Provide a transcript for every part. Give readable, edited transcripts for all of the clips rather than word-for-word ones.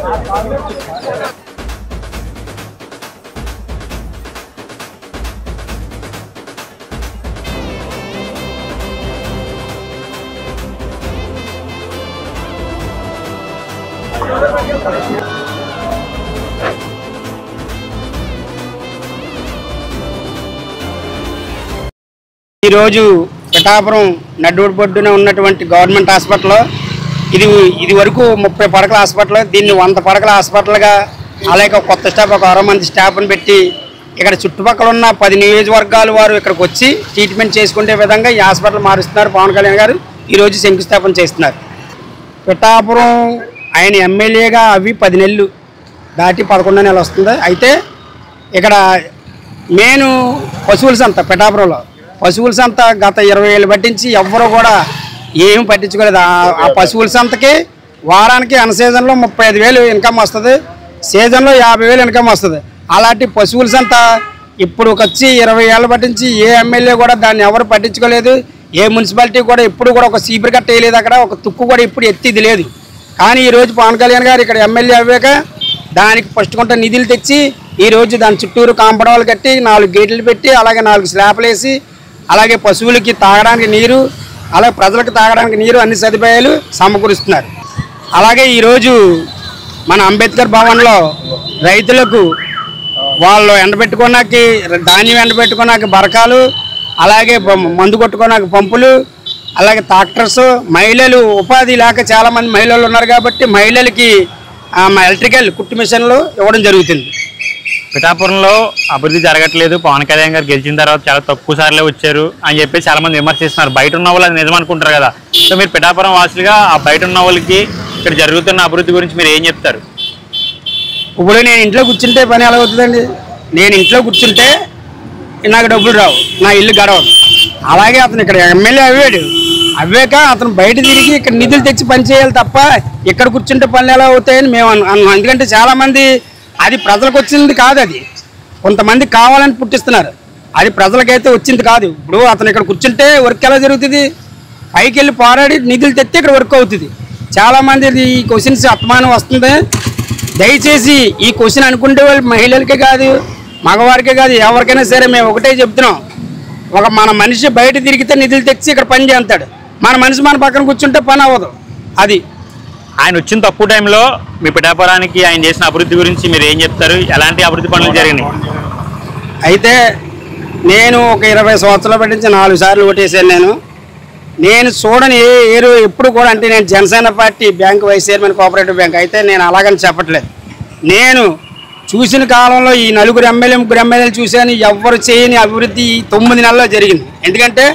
ఈరోజు పిఠాపురం నడ్డుబొడ్డున ఉన్నటువంటి గవర్నమెంట్ హాస్పిటల్లో ఇది వరకు 30 పడకల హాస్పిటల్, దీన్ని 100 పడకల హాస్పిటల్గా అలాగే కొత్త స్టాఫ్ ఒక 60 మంది స్టాఫ్ని పెట్టి ఇక్కడ చుట్టుపక్కల ఉన్న 10 నియోజకవర్గాల వారు ఇక్కడికి వచ్చి ట్రీట్మెంట్ చేసుకునే విధంగా ఈ హాస్పిటల్ మారుస్తున్నారు. పవన్ కళ్యాణ్ గారు ఈరోజు శంకుస్థాపన చేస్తున్నారు. పిఠాపురం ఆయన ఎమ్మెల్యేగా అవి 10 నెలలు దాటి 11వ నెల వస్తుంది. అయితే ఇక్కడ మెయిన్ పశువుల సంత, పిఠాపురంలో పశువుల సంత గత 20 ఏళ్ళు పట్టించి ఎవ్వరూ కూడా ఏమి పట్టించుకోలేదు. ఆ పశువుల సంతకి వారానికి అన్ సీజన్లో 35,000 ఇన్కమ్ వస్తుంది, సీజన్లో 50,000 ఇన్కమ్ వస్తుంది. అలాంటి పశువుల సంత ఇప్పుడు వచ్చి 20 ఏళ్ళు పట్టించి ఏ ఎమ్మెల్యే కూడా దాన్ని ఎవరు పట్టించుకోలేదు. ఏ మున్సిపాలిటీ కూడా ఎప్పుడు కూడా ఒక సీపర్ కట్ట వేయలేదు, అక్కడ ఒక తుక్కు కూడా ఇప్పుడు ఎత్తిది లేదు. కానీ ఈరోజు పవన్ కళ్యాణ్ గారు ఇక్కడ ఎమ్మెల్యే అవ్వాక దానికి ఫస్ట్ కొంత నిధులు తెచ్చి ఈరోజు దాని చుట్టూరు కాంపౌండ్ వాల్ కట్టి 4 గేట్లు పెట్టి అలాగే 4 స్లాబ్లు వేసి అలాగే పశువులకి తాగడానికి నీరు అలాగే ప్రజలకు తాగడానికి నీరు అన్ని సదుపాయాలు సమకూరుస్తున్నారు. అలాగే ఈరోజు మన అంబేద్కర్ భవన్లో రైతులకు వాళ్ళు ఎండబెట్టుకోవడానికి ధాన్యం ఎండబెట్టుకోవడానికి బరకాలు, అలాగే మందు కొట్టుకోవడానికి పంపులు, అలాగే ట్రాక్టర్స్, మహిళలు ఉపాధి లేక చాలామంది మహిళలు ఉన్నారు కాబట్టి మహిళలకి ఎలక్ట్రికల్ కుట్టు మిషన్లు ఇవ్వడం జరుగుతుంది. పిఠాపురంలో అభివృద్ధి జరగట్లేదు, పవన్ కళ్యాణ్ గారు గెలిచిన తర్వాత చాలా తక్కువ సార్లే వచ్చారు అని చెప్పి చాలా మంది విమర్శిస్తున్నారు. బయట ఉన్న వాళ్ళు అది నిజం అనుకుంటారు కదా. సో మీరు పిఠాపురం వాసులుగా ఆ బయట ఉన్న వాళ్ళకి ఇక్కడ జరుగుతున్న అభివృద్ధి గురించి మీరు ఏం చెప్తారు? ఇప్పుడు నేను ఇంట్లో కూర్చుంటే పని ఎలా అవుతుందండి? నేను ఇంట్లో కూర్చుంటే నాకు డబ్బులు రావు, నా ఇల్లు గడవదు. అలాగే అతను ఇక్కడ ఎమ్మెల్యే అవ్వాక అతను బయట తిరిగి ఇక్కడ నిధులు తెచ్చి పని చేయాలి తప్ప ఇక్కడ కూర్చుంటే పనులు ఎలా అవుతాయని మేము అన్నాం. ఎందుకంటే చాలామంది అది ప్రజలకు వచ్చింది కాదు, అది కొంతమంది కావాలని పుట్టిస్తున్నారు. అది ప్రజలకైతే వచ్చింది కాదు. ఇప్పుడు అతను ఇక్కడ కూర్చుంటే వర్క్ ఎలా జరుగుతుంది? పైకి వెళ్ళి పోరాడి నిధులు తెస్తే ఇక్కడ వర్క్ అవుతుంది. చాలామంది ఈ క్వశ్చన్స్ అత్మానం వస్తుంది. దయచేసి ఈ క్వశ్చన్ అనుకుంటే వాళ్ళు మహిళలకే కాదు మగవారికే కాదు ఎవరికైనా సరే మేము ఒకటే చెప్తున్నాం. మన మనిషి బయట తిరిగితే నిధులు తెచ్చి ఇక్కడ పని చేస్తాడు, మన మనిషి మన పక్కన కూర్చుంటే పని అవ్వదు. అది ఆయన వచ్చిన తక్కువ టైంలో మీ పిఠాపురానికి ఆయన చేసిన అభివృద్ధి గురించి మీరు ఏం చెప్తారు? ఎలాంటి అభివృద్ధి పనులు జరిగినాయి? అయితే నేను ఒక 20 సంవత్సరాలు పట్టించి 4 సార్లు ఓటేసాను. నేను చూడని ఎప్పుడు కూడా, అంటే నేను Janasena party bank vice chairman cooperative bank, అయితే నేను అలాగని చెప్పట్లేదు. నేను చూసిన కాలంలో ఈ 4 ఎమ్మెల్యే 3 ఎమ్మెల్యేలు చూశాను. ఎవ్వరు చేయని అభివృద్ధి 9 నెలల్లో జరిగింది. ఎందుకంటే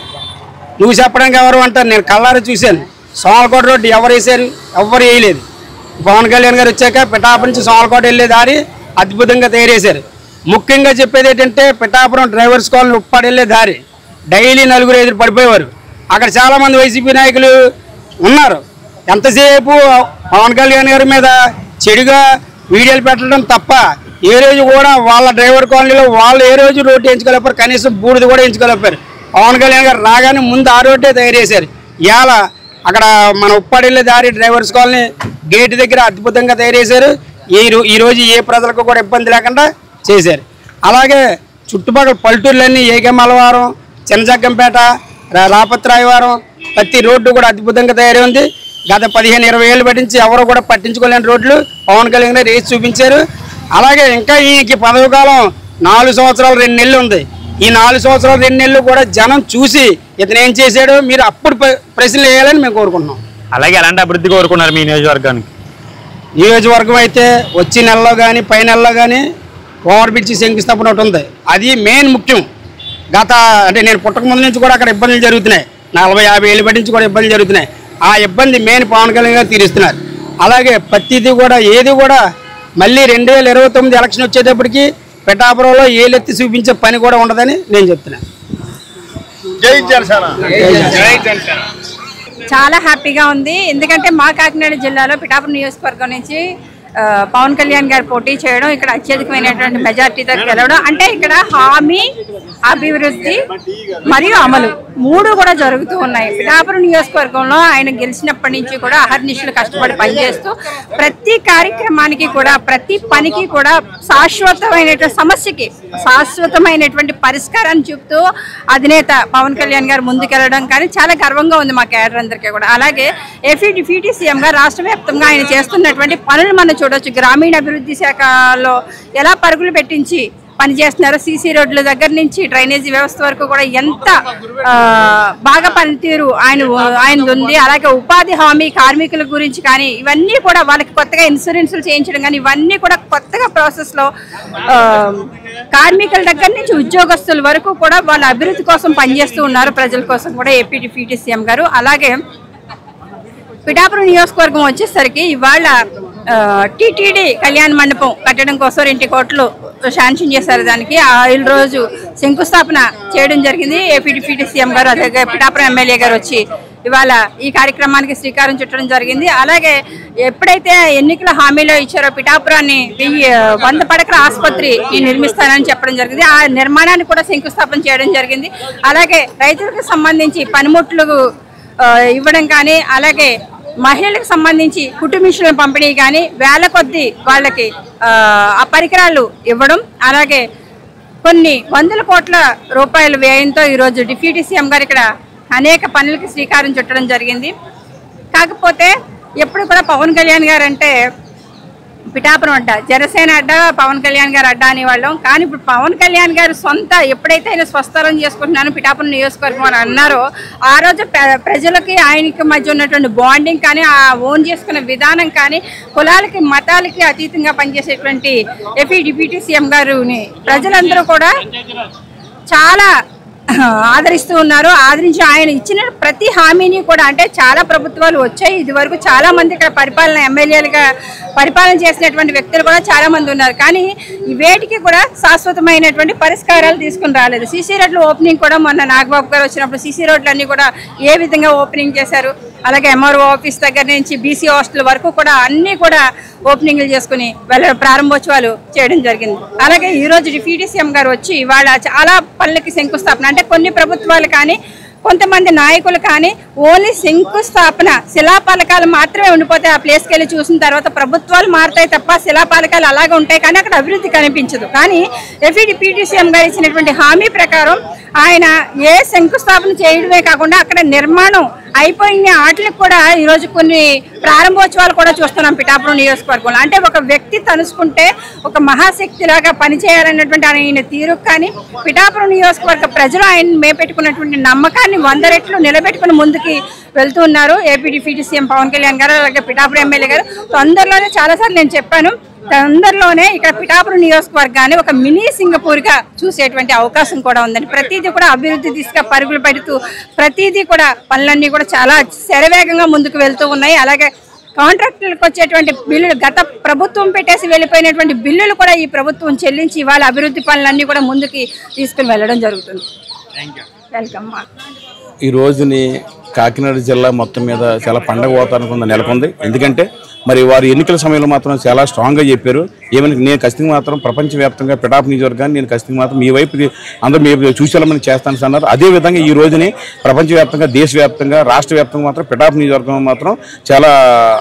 నువ్వు చెప్పడానికి ఎవరు అంటారు, నేను కళ్ళారు చూశాను. సోమలకోట రోడ్డు ఎవరు వేసారు? ఎవ్వరు వేయలేదు. పవన్ కళ్యాణ్ గారు వచ్చాక పిఠాపురం నుంచి సోమలకోట వెళ్ళే దారి అద్భుతంగా తయారు చేశారు. ముఖ్యంగా చెప్పేది ఏంటంటే పిఠాపురం డ్రైవర్స్ కాలనీ ఉప్పాడు వెళ్ళే దారి డైలీ 4-5 పడిపోయేవారు. అక్కడ చాలామంది వైసీపీ నాయకులు ఉన్నారు. ఎంతసేపు పవన్ కళ్యాణ్ గారి మీద చెడుగా వీడియోలు పెట్టడం తప్ప ఏ రోజు కూడా వాళ్ళ డ్రైవర్ కాలనీలో వాళ్ళు ఏ రోజు రోడ్డు ఎంచుకోలేపారు, కనీసం బూడిద కూడా ఎంచుకోలేపారు. పవన్ కళ్యాణ్ గారు రాగానే ముందు ఆ రోడ్డే తయారు చేశారు. ఇవాళ అక్కడ మన ఉప్పాడు వెళ్ళే దారి డ్రైవర్స్ కాలనీ గేట్ దగ్గర అద్భుతంగా తయారు చేశారు. ఈరోజు ఏ ప్రజలకు కూడా ఇబ్బంది లేకుండా చేశారు. అలాగే చుట్టుపక్కల పల్లెటూర్లన్నీ ఏకమలవారం, చిన్నజగ్గంపేట, రాపత్రాయవారం ప్రతి రోడ్డు కూడా అద్భుతంగా తయారై ఉంది. గత 15-20 ఏళ్ళు పట్టించి ఎవరు కూడా పట్టించుకోలేని రోడ్లు పవన్ కళ్యాణ్ గారు వేసి చూపించారు. అలాగే ఇంకా ఈయనకి పదవి కాలం 4 సంవత్సరాలు 2 నెలలు ఉంది. ఈ 4 సంవత్సరాలు 2 నెలలు కూడా జనం చూసి ఇతను ఏం చేశాడో మీరు అప్పుడు ప్రశ్నలు వేయాలని మేము కోరుకుంటున్నాం. అలాగే ఎలాంటి అభివృద్ధి కోరుకున్నారు మీ నియోజకవర్గానికి? నియోజకవర్గం అయితే వచ్చే నెలలో కానీ పై నెలలో కానీ ఓవర్ బ్రిడ్జి శంకుస్థాపన ఒకటి ఉంది. అది మెయిన్ ముఖ్యం. అంటే నేను పుట్టక ముందు నుంచి కూడా అక్కడ ఇబ్బందులు జరుగుతున్నాయి. 40-50 ఏళ్ళు పట్టించి కూడా ఇబ్బందులు జరుగుతున్నాయి. ఆ ఇబ్బంది మెయిన్ పవన్ కళ్యాణ్ గారు తీరుస్తున్నారు. అలాగే ప్రతిదీ కూడా ఏది కూడా మళ్ళీ 2029 ఎలక్షన్ వచ్చేటప్పటికి పిఠాపురంలో ఏలెత్తి చూపించే పని కూడా ఉండదని నేను చెప్తున్నాను. చాలా హ్యాపీగా ఉంది. ఎందుకంటే మా కాకినాడ జిల్లాలో పిఠాపురం నియోజకవర్గం నుంచి పవన్ కళ్యాణ్ గారు పోటీ చేయడం, ఇక్కడ అత్యధికమైనటువంటి మెజార్టీతో గెలవడం, అంటే ఇక్కడ హామీ, అభివృద్ధి మరియు అమలు 3 కూడా జరుగుతూ ఉన్నాయి. పిఠాపురం నియోజకవర్గంలో ఆయన గెలిచినప్పటి నుంచి కూడా అహర్నిశలు కష్టపడి పనిచేస్తూ ప్రతి కార్యక్రమానికి కూడా, ప్రతి పనికి కూడా శాశ్వతమైనటువంటి సమస్యకి శాశ్వతమైనటువంటి పరిష్కారాన్ని చూపుతూ అధినేత పవన్ కళ్యాణ్ గారు ముందుకెళ్లడం కానీ చాలా గర్వంగా ఉంది మా క్యాడర్ అందరికీ కూడా. అలాగే ఏపీ డిప్యూటీ సీఎంగా రాష్ట్ర వ్యాప్తంగా ఆయన చేస్తున్నటువంటి పనులు మనం చూడొచ్చు. గ్రామీణ అభివృద్ధి శాఖలో ఎలా పరుగులు పెట్టించి పనిచేస్తున్నారు, సీసీ రోడ్ల దగ్గర నుంచి డ్రైనేజీ వ్యవస్థ వరకు కూడా ఎంత బాగా పనితీరు ఆయన ఉంది. అలాగే ఉపాధి హామీ కార్మికుల గురించి కానీ ఇవన్నీ కూడా వాళ్ళకి కొత్తగా ఇన్సూరెన్స్లు చేయించడం కానీ ఇవన్నీ కూడా కొత్తగా ప్రాసెస్లో కార్మికుల దగ్గర నుంచి ఉద్యోగస్తుల వరకు కూడా వాళ్ళ అభివృద్ధి కోసం పనిచేస్తూ ఉన్నారు, ప్రజల కోసం కూడా ఏపీ డిప్యూటీ సీఎం గారు. అలాగే పిఠాపురం నియోజకవర్గం వచ్చేసరికి ఇవాళ టీటీడీ కళ్యాణ మండపం కట్టడం కోసం 2 కోట్లు శాంక్షన్ చేశారు. దానికి ఈ రోజు శంకుస్థాపన చేయడం జరిగింది ఏపీ డిప్యూటీ సీఎం గారు. అలాగే పిఠాపురం ఎమ్మెల్యే గారు వచ్చి ఇవాళ ఈ కార్యక్రమానికి శ్రీకారం చుట్టడం జరిగింది. అలాగే ఎప్పుడైతే ఎన్నికల హామీలో ఇచ్చారో పిఠాపురాన్ని 100 పడకల ఆసుపత్రి నిర్మిస్తానని చెప్పడం జరిగింది. ఆ నిర్మాణాన్ని కూడా శంకుస్థాపన చేయడం జరిగింది. అలాగే రైతులకు సంబంధించి పనిముట్లు ఇవ్వడం కానీ, అలాగే మహిళలకు సంబంధించి కుటుంబీషుల పంపిణీ కానీ, వేల కొద్దీ వాళ్ళకి ఆ పరికరాలు ఇవ్వడం, అలాగే కొన్ని 100 కోట్ల రూపాయల వ్యయంతో ఈరోజు డిప్యూటీ సీఎం గారు ఇక్కడ అనేక పనులకి శ్రీకారం చుట్టడం జరిగింది. కాకపోతే ఎప్పుడు కూడా పవన్ కళ్యాణ్ గారు అంటే పిఠాపురం అడ్డా, జనసేన అడ్డా, పవన్ కళ్యాణ్ గారు అడ్డా అనేవాళ్ళం. కానీ ఇప్పుడు పవన్ కళ్యాణ్ గారు సొంత ఎప్పుడైతే ఆయన స్వస్థలం చేసుకుంటున్నాను పిఠాపురం నియోజకవర్గం అని అన్నారో ఆ రోజు ప్రజలకి ఆయనకి మధ్య ఉన్నటువంటి బాండింగ్ కానీ, ఆ ఓన్ చేసుకున్న విధానం కానీ, కులాలకి మతాలకి అతీతంగా పనిచేసేటువంటి ఏపీ డిప్యూటీ సీఎం గారుని ప్రజలందరూ కూడా చాలా ఆదరిస్తూ ఉన్నారు. ఆదరించి ఆయన ఇచ్చిన ప్రతి హామీని కూడా, అంటే చాలా ప్రభుత్వాలు వచ్చాయి ఇది వరకు, చాలా మంది ఇక్కడ ఎమ్మెల్యేలుగా పరిపాలన చేసినటువంటి వ్యక్తులు కూడా చాలా మంది ఉన్నారు. కానీ వేటికి కూడా శాశ్వతమైనటువంటి పరిష్కారాలు తీసుకుని రాలేదు. సీసీ రోడ్ల ఓపెనింగ్ కూడా మొన్న నాగబాబు గారు వచ్చినప్పుడు సీసీ రోడ్లన్నీ కూడా ఏ విధంగా ఓపెనింగ్ చేశారు, అలాగే ఎంఆర్ఓ ఆఫీస్ దగ్గర నుంచి బీసీ హాస్టల్ వరకు కూడా అన్నీ కూడా ఓపెనింగ్లు చేసుకుని ప్రారంభోత్సవాలు చేయడం జరిగింది. అలాగే ఈరోజు డిప్యూటీ సీఎం గారు వచ్చి ఇవాళ చాలా పనులకి శంకుస్థాపన, అంటే కొన్ని ప్రభుత్వాలు కానీ కొంతమంది నాయకులు కానీ ఓన్లీ శంకుస్థాపన శిలాపలకాలు మాత్రమే ఉండిపోతాయి. ఆ ప్లేస్కి వెళ్ళి చూసిన తర్వాత ప్రభుత్వాలు మారుతాయి తప్ప శిలాపలకాలు అలాగే ఉంటాయి, కానీ అక్కడ అభివృద్ధి కనిపించదు. కానీ ఏపీ డిప్యూటీ సీఎం గారు ఇచ్చినటువంటి హామీ ప్రకారం ఆయన ఏ శంకుస్థాపన చేయడమే కాకుండా అక్కడ నిర్మాణం అయిపోయిన వాటికి కూడా ఈరోజు కొన్ని ప్రారంభోత్సవాలు కూడా చూస్తున్నాం పిఠాపురం నియోజకవర్గంలో. అంటే ఒక వ్యక్తి తలుసుకుంటే ఒక మహాశక్తిలాగా పనిచేయాలన్నటువంటి ఆయన తీరు కానీ, పిఠాపురం నియోజకవర్గ ప్రజలు ఆయన మేపెట్టుకున్నటువంటి నమ్మకాన్ని 100 రెట్లు నిలబెట్టుకుని ముందుకి వెళ్తూ ఉన్నారు AP deputy CM Pawan Kalyan garu, అలాగే పిఠాపురం ఎమ్మెల్యే గారు. తొందరలోనే చాలాసార్లు నేను చెప్పాను, తొందరలోనే ఇక్కడ పిఠాపురం నియోజకవర్గాన్ని ఒక మినీ సింగపూర్గా చూసేటువంటి అవకాశం కూడా ఉందని. ప్రతిదీ కూడా అభివృద్ధి దిశగా పరుగులు పెడుతూ ప్రతిదీ కూడా పనులన్నీ కూడా చాలా శరవేగంగా ముందుకు వెళ్తూ ఉన్నాయి. అలాగే కాంట్రాక్టులకు వచ్చేటువంటి బిల్లులు గత ప్రభుత్వం పెట్టేసి వెళ్ళిపోయినటువంటి బిల్లులు కూడా ఈ ప్రభుత్వం చెల్లించి ఇవాళ అభివృద్ధి పనులన్నీ కూడా ముందుకి తీసుకుని వెళ్ళడం జరుగుతుంది. వెల్కమ్. ఈ రోజుని కాకినాడ జిల్లా మొత్తం మీద చాలా పండగ వాతావరణం నెలకొంది. ఎందుకంటే మరి వారు ఎన్నికల సమయంలో మాత్రం చాలా స్ట్రాంగ్గా చెప్పారు. ఏమని నేను ఖచ్చితంగా మాత్రం ప్రపంచవ్యాప్తంగా పిఠాపురం నియోజకవర్గాన్ని నేను ఖచ్చితంగా మాత్రం మీ వైపు అందరూ మీ చూసేయాలని చేస్తాను అన్నారు. అదేవిధంగా ఈ రోజుని ప్రపంచవ్యాప్తంగా, దేశవ్యాప్తంగా, రాష్ట్ర వ్యాప్తంగా మాత్రం పిఠాపురం నియోజకవర్గం మాత్రం చాలా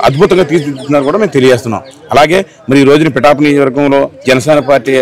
అద్భుతంగా తీర్చిదిద్దుతున్నారు కూడా మేము తెలియజేస్తున్నాం. అలాగే మరి ఈ రోజున పిఠాపురం నియోజకవర్గంలో జనసేన పార్టీ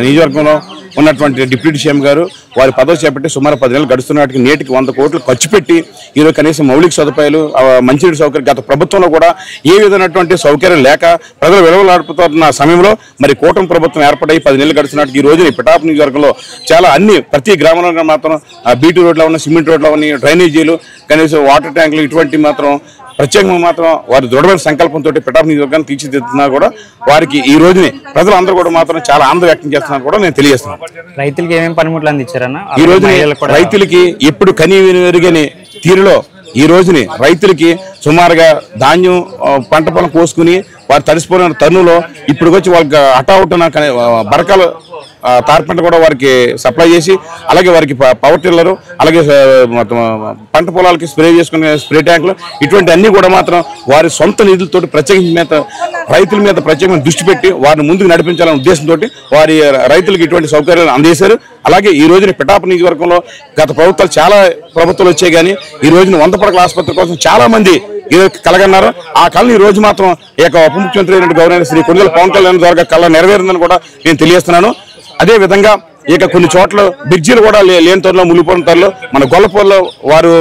నియోజకవర్గంలో ఉన్నటువంటి డిప్యూటీ సీఎం గారు వారి పదవి చేపట్టి సుమారు 10 నెలలు గడుస్తున్నట్టుగా నేటికి 100 కోట్లు ఖర్చు పెట్టి ఈరోజు కనీసం మౌలిక సదుపాయాలు, మంచినీటి సౌకర్యం గత ప్రభుత్వంలో కూడా ఏ విధమైనటువంటి సౌకర్యం లేక ప్రజలు విలువలాడుతున్న సమయంలో మరి కూటమి ప్రభుత్వం ఏర్పడి 10 నెలలు గడుస్తున్నట్టు ఈ రోజు పిఠాపురం నియోజకవర్గంలో చాలా ప్రతి గ్రామంలో మాత్రం బీటీ రోడ్లో ఉన్న, సిమెంట్ రోడ్లో ఉన్న, డ్రైనేజీలు, కనీసం వాటర్ ట్యాంకులు ఇటువంటి మాత్రం ప్రత్యేకంగా మాత్రం వారి దృఢమైన సంకల్పంతో పిఠాపురం నియోజకవర్గాన్ని తీర్చిదిద్దుతున్నా కూడా వారికి ఈ రోజుని ప్రజలందరూ కూడా మాత్రం చాలా ఆనందం వ్యక్తం చేస్తున్నారు కూడా నేను తెలియజేస్తున్నాను. రైతులకి ఏమేమి పనిముట్లు అందించారన్న ఈ రోజుని రైతులకి ఎప్పుడు కనివిరుగని తీరులో ఈ రోజుని రైతులకి సుమారుగా ధాన్యం పంట పొలం కోసుకుని వారు తడిసిపోయిన తరుణంలో ఇప్పుడు వచ్చి వాళ్ళకి హఠావుట్టున బరకాలు తార్పంట కూడా వారికి సప్లై చేసి, అలాగే వారికి పవర్ టిల్లరు, అలాగే పంట పొలాలకి స్ప్రే చేసుకునే స్ప్రే ట్యాంకులు, ఇటువంటి అన్ని కూడా మాత్రం వారి సొంత నిధులతో ప్రత్యేకించి రైతుల మీద ప్రత్యేకంగా దృష్టి పెట్టి వారిని ముందుకు నడిపించాలనే ఉద్దేశంతో వారి రైతులకు ఇటువంటి సౌకర్యాలు అందజేశారు. అలాగే ఈ రోజున పిఠాపురం నియోజకవర్గంలో గత ప్రభుత్వాలు చాలా ప్రభుత్వాలు వచ్చాయి, కానీ ఈ రోజున 100 పడకల ఆసుపత్రి కోసం చాలా మంది కలగన్నారు. ఆ కళను ఈ రోజు మాత్రం ఈ యొక్క ఉప ముఖ్యమంత్రి అయిన గవర్నర్ శ్రీ కొణిదెల పవన్ కళ్యాణ్ ద్వారా కళ నెరవేరిందని కూడా నేను తెలియజేస్తున్నాను. అదే విధంగా ఇక కొన్ని చోట్ల బ్రిడ్జీలు కూడా లేని తరలో మునిగిపోయిన తరలో మన గొల్లపూర్లో వారు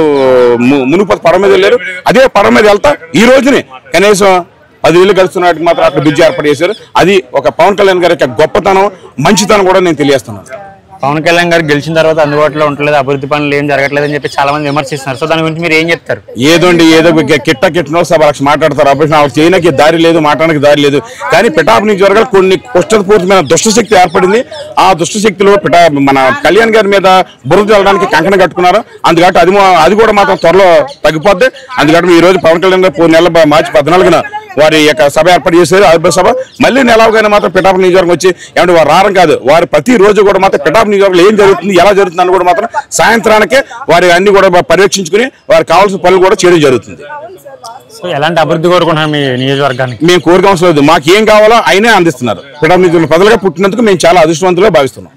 మునిగిపోతే పడవ మీద వెళ్ళారు. అదే పడవ మీద వెళ్తా ఈ రోజుని కనీసం 10 ఏళ్ళు గడుస్తున్నట్టు మాత్రం అక్కడ బ్రిడ్జి ఏర్పాటు చేశారు. అది ఒక పవన్ కళ్యాణ్ గారి యొక్క గొప్పతనం, మంచితనం కూడా నేను తెలియజేస్తున్నాను. పవన్ కళ్యాణ్ గారు గెలిచిన తర్వాత అందుబాటులో ఉండలేదు, అభివృద్ధి పనులు ఏం జరగట్లేదు అని చెప్పి చాలా మంది విమర్శిస్తున్నారు. సో దాని గురించి మీరు ఏం చెప్తారు? ఏదో కిట్టనో సభ లక్ష మాట్లాడతారు. అప్పుడు ఆవిడ చేయడానికి దారి లేదు, మాట్లాడడానికి దారి లేదు. కానీ పిఠాపురం నియోజకవర్గాలు కొన్ని కుష్ఠపూరితమైన దుష్టశక్తి ఏర్పడింది. ఆ దుష్టశక్తిలో మన కళ్యాణ్ గారి మీద బురద చల్లడానికి కంకణం కట్టుకున్నారు. అందుకంటే అది కూడా మాత్రం త్వరలో తగ్గిపోద్ది. అందుకంటే ఈ రోజు పవన్ కళ్యాణ్ గారు నెల మార్చి 14న వారి యొక్క సభ ఏర్పాటు చేశారు, ఆవిర్భావ సభ. మళ్ళీ నెలవగానే మాత్రం పిఠాపురం నియోజకవర్గం వచ్చి ఏమంటే వారు రావడం కాదు, వారు ప్రతిరోజు కూడా మాత్రం పిఠాపురం నియోజకవర్గంలో ఏం జరుగుతుంది, ఎలా జరుగుతుంది అని కూడా మాత్రం సాయంత్రానికే వారి అన్ని కూడా పర్యవేక్షించుకుని వారికి కావాల్సిన పనులు కూడా చేయడం జరుగుతుంది. సో ఎలాంటి అభివృద్ధి కోరుకుంటున్నారు మీ నియోజకవర్గానికి? మేము కోరుకోవాల్సిన లేదు, మాకు ఏం కావాలో ఆయనే అందిస్తున్నారు. పిఠాపురం నియోజకవర్గం ప్రజలుగా పుట్టినందుకు మేము చాలా అదృష్టవంతులుగా భావిస్తున్నాం.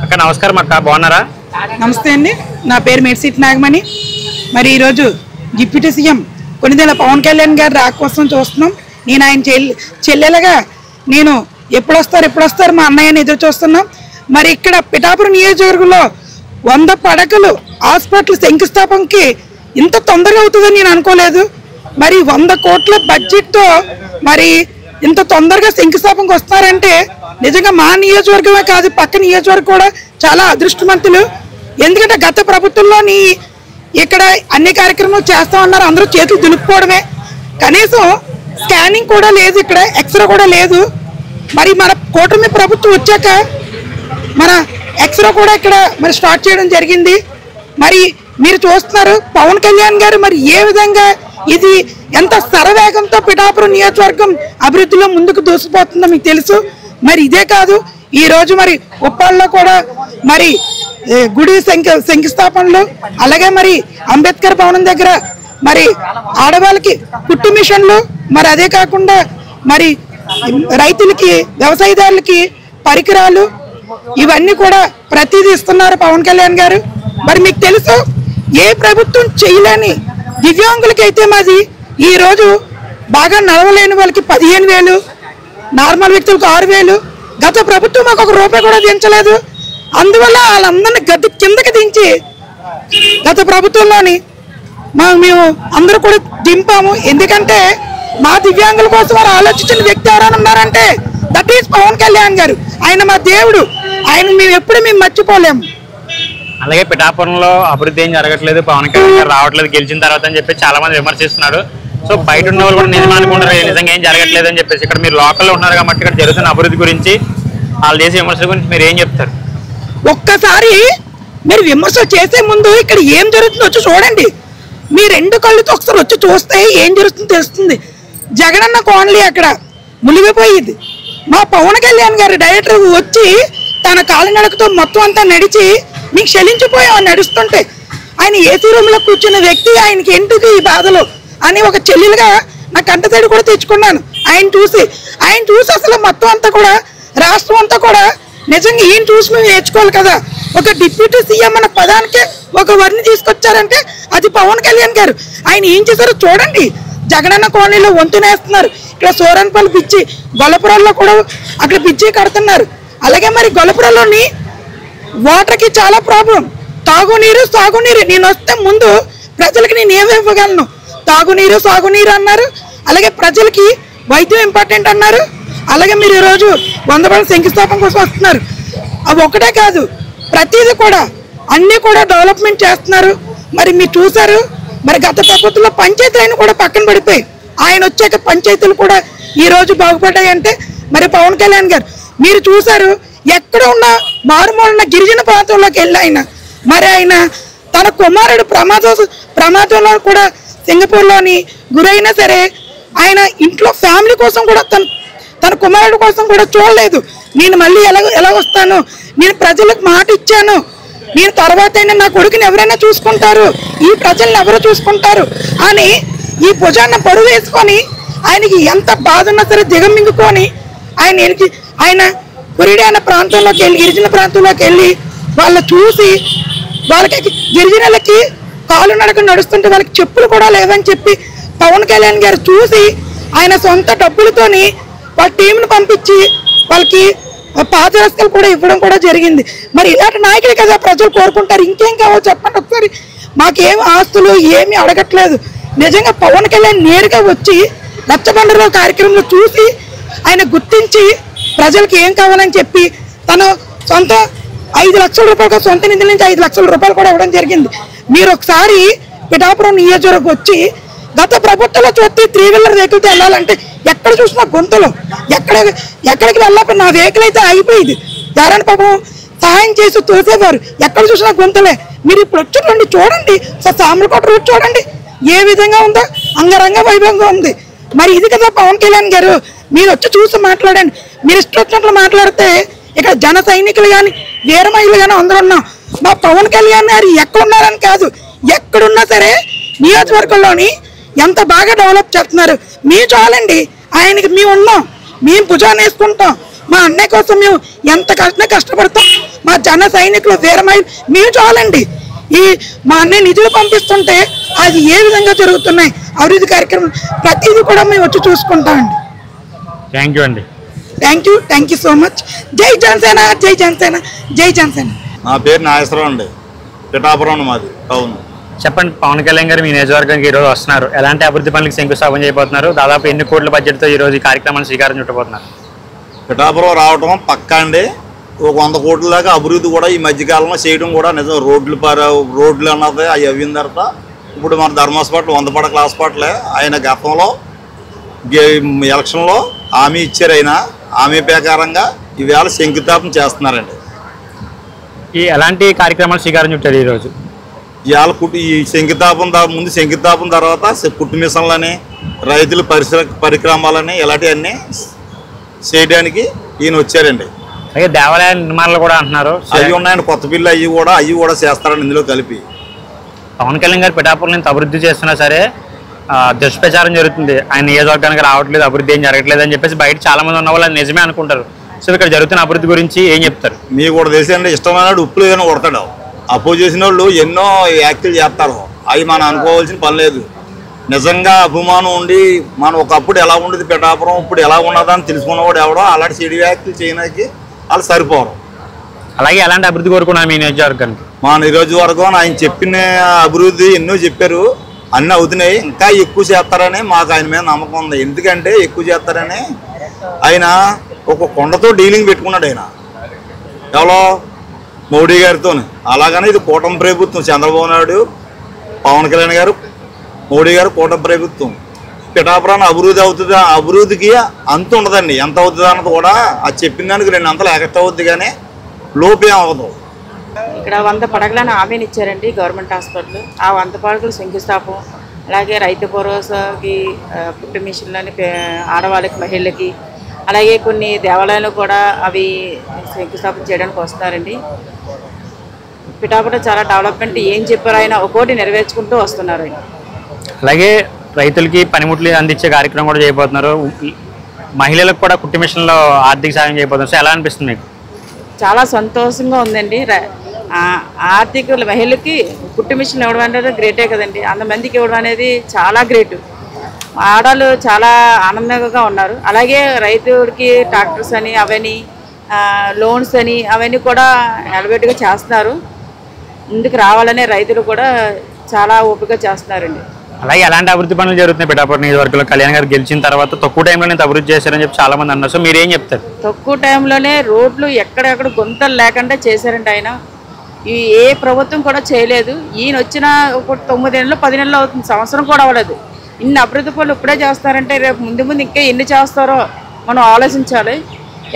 అక్క నమస్కారం. అక్క బాగున్నారా? నమస్తే అండి, నా పేరు మేడ్సిట్ నాగమణి. మరి ఈరోజు డిప్యూటీ సీఎం కొణిదెల పవన్ కళ్యాణ్ గారి రాక కోసం చూస్తున్నాం. నేను ఆయన చెల్లెలుగా నేను ఎప్పుడు వస్తారు మా అన్నయ్యని ఎదురు చూస్తున్నాం. మరి ఇక్కడ పిఠాపురం నియోజకవర్గంలో 100 పడకలు హాస్పిటల్ శంకుస్థాపనకి ఇంత తొందరగా అవుతుందని నేను అనుకోలేదు. మరి 100 కోట్ల బడ్జెట్తో మరి ఇంత తొందరగా శంకుస్థాపనకు వస్తారంటే నిజంగా మా నియోజకవర్గమే కాదు, పక్క నియోజకవర్గం కూడా చాలా అదృష్టవంతులు. ఎందుకంటే గత ప్రభుత్వంలోని ఇక్కడ అన్ని కార్యక్రమాలు చేస్తామన్నారు, అందరూ చేతులు దులుపుకోవడమే, కనీసం స్కానింగ్ కూడా లేదు, ఇక్కడ ఎక్స్రే కూడా లేదు. మరి మన కూటమి ప్రభుత్వం వచ్చాక మన ఎక్స్రే కూడా ఇక్కడ మరి స్టార్ట్ చేయడం జరిగింది. మరి మీరు చూస్తున్నారు పవన్ కళ్యాణ్ గారు మరి ఏ విధంగా ఇది ఎంత శరవేగంతో పిఠాపురం నియోజకవర్గం అభివృద్ధిలో ముందుకు దూసిపోతుందో మీకు తెలుసు. మరి ఇదే కాదు, ఈరోజు మరి ఉప్పాళ్ళలో కూడా మరి గుడి శంకుస్థాపనలు, అలాగే మరి అంబేద్కర్ భవనం దగ్గర మరి ఆడవాళ్ళకి కుట్టు మిషన్లు, మరి అదే కాకుండా మరి రైతులకి వ్యవసాయదారులకి పరికరాలు, ఇవన్నీ కూడా ప్రతిదీ ఇస్తున్నారు పవన్ కళ్యాణ్ గారు. మరి మీకు తెలుసు ఏ ప్రభుత్వం చేయలేని దివ్యాంగులకి అయితే మాది ఈరోజు బాగా నడవలేని వాళ్ళకి 15,000, నార్మల్ వ్యక్తులకు 6,000. గత ప్రభుత్వం మాకు 1 రూపాయి కూడా దించలేదు. అందువల్ల వాళ్ళందరినీ గద్దె కిందకి దించి గత ప్రభుత్వంలోని మేము అందరూ కూడా దింపాము. ఎందుకంటే మా దివ్యాంగుల కోసం వారు ఆలోచించిన వ్యక్తి ఎవరైనా ఉన్నారంటే దట్ ఈస్ పవన్ కళ్యాణ్ గారు. ఆయన మా దేవుడు, ఆయన మేము ఎప్పుడు మర్చిపోలేము. అలాగే పిఠాపురంలో అభివృద్ధి ఏం జరగట్లేదు, పవన్ కళ్యాణ్ గారు రావట్లేదు గెలిచిన తర్వాత అని చెప్పి చాలా మంది విమర్శిస్తున్నాడు. సో బయట ఉన్న వాళ్ళు కూడా నిజం అనుకుంటారు నిజంగా ఏం జరగట్లేదు అని చెప్పేసి. ఇక్కడ మీరు లోకల్లో ఉన్నారు కాబట్టి ఇక్కడ జరుగుతున్న అభివృద్ధి గురించి, వాళ్ళు చేసే విమర్శల గురించి మీరు ఏం చెప్తారు? ఒక్కసారి మీరు విమర్శ చేసే ముందు ఇక్కడ ఏం జరుగుతుందో వచ్చి చూడండి. మీ 2 కళ్ళతో ఒకసారి వచ్చి చూస్తే ఏం జరుగుతుందో తెలుస్తుంది. జగనన్న కాలనీ అక్కడ మునిగిపోయింది. మా పవన్ కళ్యాణ్ గారి డైరెక్టర్ వచ్చి తన కాలినడకతో మొత్తం అంతా నడిచి మీకు చెల్లించిపోయామని నడుస్తుంటే ఆయన ఏసీ రూమ్లో కూర్చున్న వ్యక్తి ఆయనకి ఎందుకు ఈ బాధలు అని ఒక చెల్లెలుగా నా కంటతడి కూడా తెచ్చుకున్నాను. ఆయన చూసి అసలు మొత్తం అంతా కూడా రాష్ట్రం అంతా కూడా నిజంగా ఈయన చూసి మేము నేర్చుకోవాలి కదా. ఒక డిప్యూటీ సీఎం అన్న పదానికి ఒక వర్ని తీసుకొచ్చారంటే అది పవన్ కళ్యాణ్ గారు. ఆయన ఏం చేశారో చూడండి. జగనన్న కాలనీలో వంతునేస్తున్నారు, ఇక్కడ సోరన్పల్లి పిచ్చి, గొల్లపురంలో కూడా అక్కడ పిచ్చి కడుతున్నారు. అలాగే మరి గొల్లపురంలోని వాటర్కి చాలా ప్రాబ్లం, తాగునీరు సాగునీరు. నేను వస్తే ముందు ప్రజలకి నేను ఏమి ఇవ్వగలను? తాగునీరు సాగునీరు అన్నారు. అలాగే ప్రజలకి వైద్యం ఇంపార్టెంట్ అన్నారు. అలాగే మీరు ఈరోజు 100 పడకల శంకుస్థాపన కోసం వస్తున్నారు. అవి ఒకటే కాదు, ప్రతిదీ కూడా అన్నీ కూడా డెవలప్మెంట్ చేస్తున్నారు. మరి మీరు చూసారు, మరి గత ప్రభుత్వంలో పంచాయతీలను కూడా పక్కన పడిపోయి ఆయన వచ్చాక పంచాయతీలు కూడా ఈరోజు బాగుపడ్డాయి అంటే మరి పవన్ కళ్యాణ్ గారు. మీరు చూసారు, ఎక్కడ ఉన్న మారుమూలన్న గిరిజన ప్రాంతంలోకి వెళ్ళి ఆయన తన కుమారుడు ప్రమాదంలో కూడా సింగపూర్లోని గురైనా సరే ఆయన ఇంట్లో ఫ్యామిలీ కోసం కూడా తన కుమారుడు కోసం కూడా చూడలేదు. నేను మళ్ళీ ఎలా వస్తాను, నేను ప్రజలకు మాట ఇచ్చాను, నేను తర్వాత అయినా నా కొడుకుని ఎవరైనా చూసుకుంటారు, ఈ ప్రజల్ని ఎవరు చూసుకుంటారు అని ఈ భుజాన్న బరువు వేసుకొని ఆయనకి ఎంత బాధ ఉన్నా సరే దిగమింగుకొని ఆయన కురిడాన ప్రాంతంలోకి వెళ్ళి, గిరిజన ప్రాంతంలోకి వెళ్ళి వాళ్ళు చూసి, వాళ్ళకి గిరిజనులకి కాలు నడక నడుస్తుంటే వాళ్ళకి చెప్పులు కూడా లేవని చెప్పి పవన్ కళ్యాణ్ గారు చూసి ఆయన సొంత డబ్బులతోని వాళ్ళ టీంను పంపించి వాళ్ళకి పాదరక్షలు కూడా ఇవ్వడం కూడా జరిగింది. మరి ఇలాంటి నాయకులే కదా ప్రజలు కోరుకుంటారు. ఇంకేం కావాలో చెప్పండి ఒకసారి. మాకేం ఆస్తులు ఏమీ అడగట్లేదు. నిజంగా పవన్ కళ్యాణ్ నేరుగా వచ్చి రచ్చబండలో కార్యక్రమంలో చూసి ఆయన గుర్తించి ప్రజలకు ఏం కావాలని చెప్పి తను సొంత 5 లక్షల రూపాయలు, సొంత నిధుల నుంచి 5 లక్షల రూపాయలు కూడా ఇవ్వడం జరిగింది. మీరు ఒకసారి పిఠాపురం నియోజకవర్గం వచ్చి గత ప్రభుత్వంలో చూస్తే 3 వీలర్ వెహికల్తో వెళ్ళాలంటే ఎక్కడ చూసినా గొంతులు, ఎక్కడికి వెళ్ళకపోతే నా వెహికల్ అయితే అయిపోయింది. ఎవరైనా పాపం సహాయం చేసి తోసేవారు, ఎక్కడ చూసినా గొంతులే. మీరు ఇప్పుడు వచ్చి చూడండి, సామర్లకోట రూట్ చూడండి ఏ విధంగా ఉందో, అంగరంగ వైభవంగా ఉంది. మరి ఇది కదా పవన్ కళ్యాణ్ గారు, మీరు వచ్చి చూసి మాట్లాడండి. మీరు ఇష్టం వచ్చినట్లు మాట్లాడితే ఇక్కడ జన సైనికులు కానీ వీర మహిళలు కానీ అందరూ ఉన్నాం. మా పవన్ కళ్యాణ్ గారు ఎక్కడున్నారని కాదు, ఎక్కడున్నా సరే నియోజకవర్గంలోని ఎంత బాగా డెవలప్ చేస్తున్నారు. మేము చాలండి, ఆయనకి మేము ఉన్నాం, మేము భుజాన్ని వేసుకుంటాం. మా అన్నయ్య కోసం మేము ఎంత కష్టపడతాం. మా జన సైనికులు వీర మహిళలు మేము చాలండి. మా అన్నయ్య నిధులు పంపిస్తుంటే అది ఏ విధంగా జరుగుతున్నాయి అభివృద్ధి కార్యక్రమం ప్రతిదీ కూడా మేము వచ్చి చూసుకుంటామండి. థ్యాంక్ యూ అండి. Thank you so much. జై జనసేన, జై జనసేన, జై జనసేన. నా పేరు నాగేశ్వరరావు అండి, పిఠాపురం మాది. అవును, చెప్పండి. పవన్ కళ్యాణ్ గారు మీ నియోజకవర్గానికి ఈరోజు వస్తున్నారు. ఎలాంటి అభివృద్ధి పనులకు శంకుస్థాపన చేయబోతున్నారు? దాదాపు ఎన్ని కోట్ల బడ్జెట్తో ఈరోజు ఈ కార్యక్రమాన్ని శ్రీకారం చుట్టబోతున్నారు? పిఠాపురం రావటం పక్కా అండి. ఒక 100 కోట్ల దాకా అభివృద్ధి కూడా ఈ మధ్యకాలంలో చేయడం కూడా నిజం. రోడ్లు అన్నది అవి అవ్విన తర్వాత ఇప్పుడు మన ధర్మ హాస్పిటల్ 100 పడకల హాస్పిటలే. ఆయన గతంలో ఎలక్షన్లో హామీ ఇచ్చారు. ఆయన హామీ ప్రకారంగా ఈవేళ శంకుస్థాపన చేస్తున్నారండి. ఈ ఎలాంటి కార్యక్రమాలు శ్రీకారం చుట్టారు ఈరోజు? ఇవాళ ఈ శంకుస్థాపన తర్వాత కుట్టు మిషన్లని, రైతుల పరిక్రమాలని ఇలాంటివన్నీ చేయడానికి ఈయన వచ్చారండి. అలాగే దేవాలయ నిర్మాణాలు కూడా అంటున్నారు. అవి ఉన్నాయండి, కొత్త బిల్లు అవి కూడా చేస్తారండి ఇందులో కలిపి. పవన్ కళ్యాణ్ గారు పిఠాపురం నుంచి అభివృద్ధి చేస్తున్నా సరే దుష్ప్రచారం జరుగుతుంది. ఆయన నియోజకవర్గానికి రావట్లేదు, అభివృద్ధి ఏం జరగట్లేదు అని చెప్పేసి బయట చాలా మంది ఉన్న వాళ్ళు అది నిజమే అనుకుంటారు. సో ఇక్కడ జరుగుతున్న అభివృద్ధి గురించి ఏం చెప్తారు? మీకు కూడా తెలిసిందండి, ఇష్టమైన ఉప్పులు ఏదైనా కొడతాడు. అపోజ్ చేసిన వాళ్ళు ఎన్నో యాక్టివ్ చేస్తారు, అవి మనం అనుకోవాల్సిన పని లేదు. నిజంగా అభిమానం ఉండి మనం ఒకప్పుడు ఎలా ఉండేది పిఠాపురం, ఇప్పుడు ఎలా ఉన్నదని తెలుసుకున్నవాడు ఎవడో అలాంటి చెడు వ్యాఖ్యలు చేయడానికి వాళ్ళు సరిపోరు. అలాగే ఎలాంటి అభివృద్ధి కోరుకున్నారు మీ నియోజకవర్గానికి? మా నియోజకవర్గం ఆయన చెప్పిన అభివృద్ధి ఎన్నో చెప్పారు, అన్నీ అవుతున్నాయి. ఇంకా ఎక్కువ చేస్తారని మాకు ఆయన మీద నమ్మకం ఉంది. ఎందుకంటే ఎక్కువ చేస్తారని ఆయన ఒక కొండతో డీలింగ్ పెట్టుకున్నాడు. ఆయన ఎవరో మోడీ గారితో. అలాగనే ఇది కూటమి ప్రభుత్వం, చంద్రబాబు నాయుడు, పవన్ కళ్యాణ్ గారు, మోడీ గారు కూటమి ప్రభుత్వం. పిఠాపురాన్ని అభివృద్ధికి అంత ఉండదండి. ఎంత అవుతుంది అన్నది కూడా అది చెప్పిన దానికి 2 అంతలు ఎక్స్ట్రా అవుద్ది, కానీ లోపేం అవ్వదు. ఇక్కడ 100 పడకలను హామీని ఇచ్చారండి గవర్నమెంట్ హాస్పిటల్. ఆ 100 పడకలు శంకుస్థాపన, అలాగే రైతు భరోసాకి పుట్టు మిషన్లని ఆడవాళ్ళకి, మహిళలకి, అలాగే కొన్ని దేవాలయాలు కూడా అవి శంకుస్థాపన చేయడానికి వస్తున్నారండి. పిఠాపురం చాలా డెవలప్మెంట్ ఏం చెప్పారు ఆయన ఒక్కోటి నెరవేర్చుకుంటూ వస్తున్నారు ఆయన. అలాగే రైతులకి పనిముట్లు అందించే కార్యక్రమం కూడా చేయబోతున్నారు. మహిళలకు కూడా కుట్టు మిషన్లో ఆర్థిక సాయం చేయబోతున్నారు. సో ఎలా అనిపిస్తుంది మీకు? చాలా సంతోషంగా ఉందండి. ఆర్థిక మహిళలకి కుట్టు మిషన్ ఇవ్వడం అనేది గ్రేటే కదండి. 100 మందికి ఇవ్వడం అనేది చాలా గ్రేటు. ఆడవాళ్ళు చాలా ఆనందంగా ఉన్నారు. అలాగే రైతుడికి ట్రాక్టర్స్ అని అవన్నీ లోన్స్ అని అవన్నీ కూడా ఎలవేట్గా చేస్తున్నారు. ముందుకు రావాలనే రైతులు కూడా చాలా ఓపిక చేస్తున్నారండి. అలాగే ఎలాంటి అభివృద్ధి పనులు జరుగుతున్నాయి పిఠాపురం నియోజకవర్గంలో? కళ్యాణ్ గారు గెలిచిన తర్వాత తక్కువ టైంలోనే అభివృద్ధి చేశారని చెప్పి చాలా మంది అన్నారు. సో మీరు ఏం చెప్తారు? తక్కువ టైంలోనే రోడ్లు ఎక్కడెక్కడ గుంతలు లేకుండా చేశారండి ఆయన. ఏ ప్రభుత్వం కూడా చేయలేదు. ఈయన వచ్చిన ఒక 9 నెలలు 10 నెలలు అవుతుంది, సంవత్సరం కూడా అవ్వలేదు. ఇన్ని అభివృద్ధి పనులు ఇప్పుడే చేస్తారంటే రేపు ముందు ఇంకా ఎన్ని చేస్తారో మనం ఆలోచించాలి.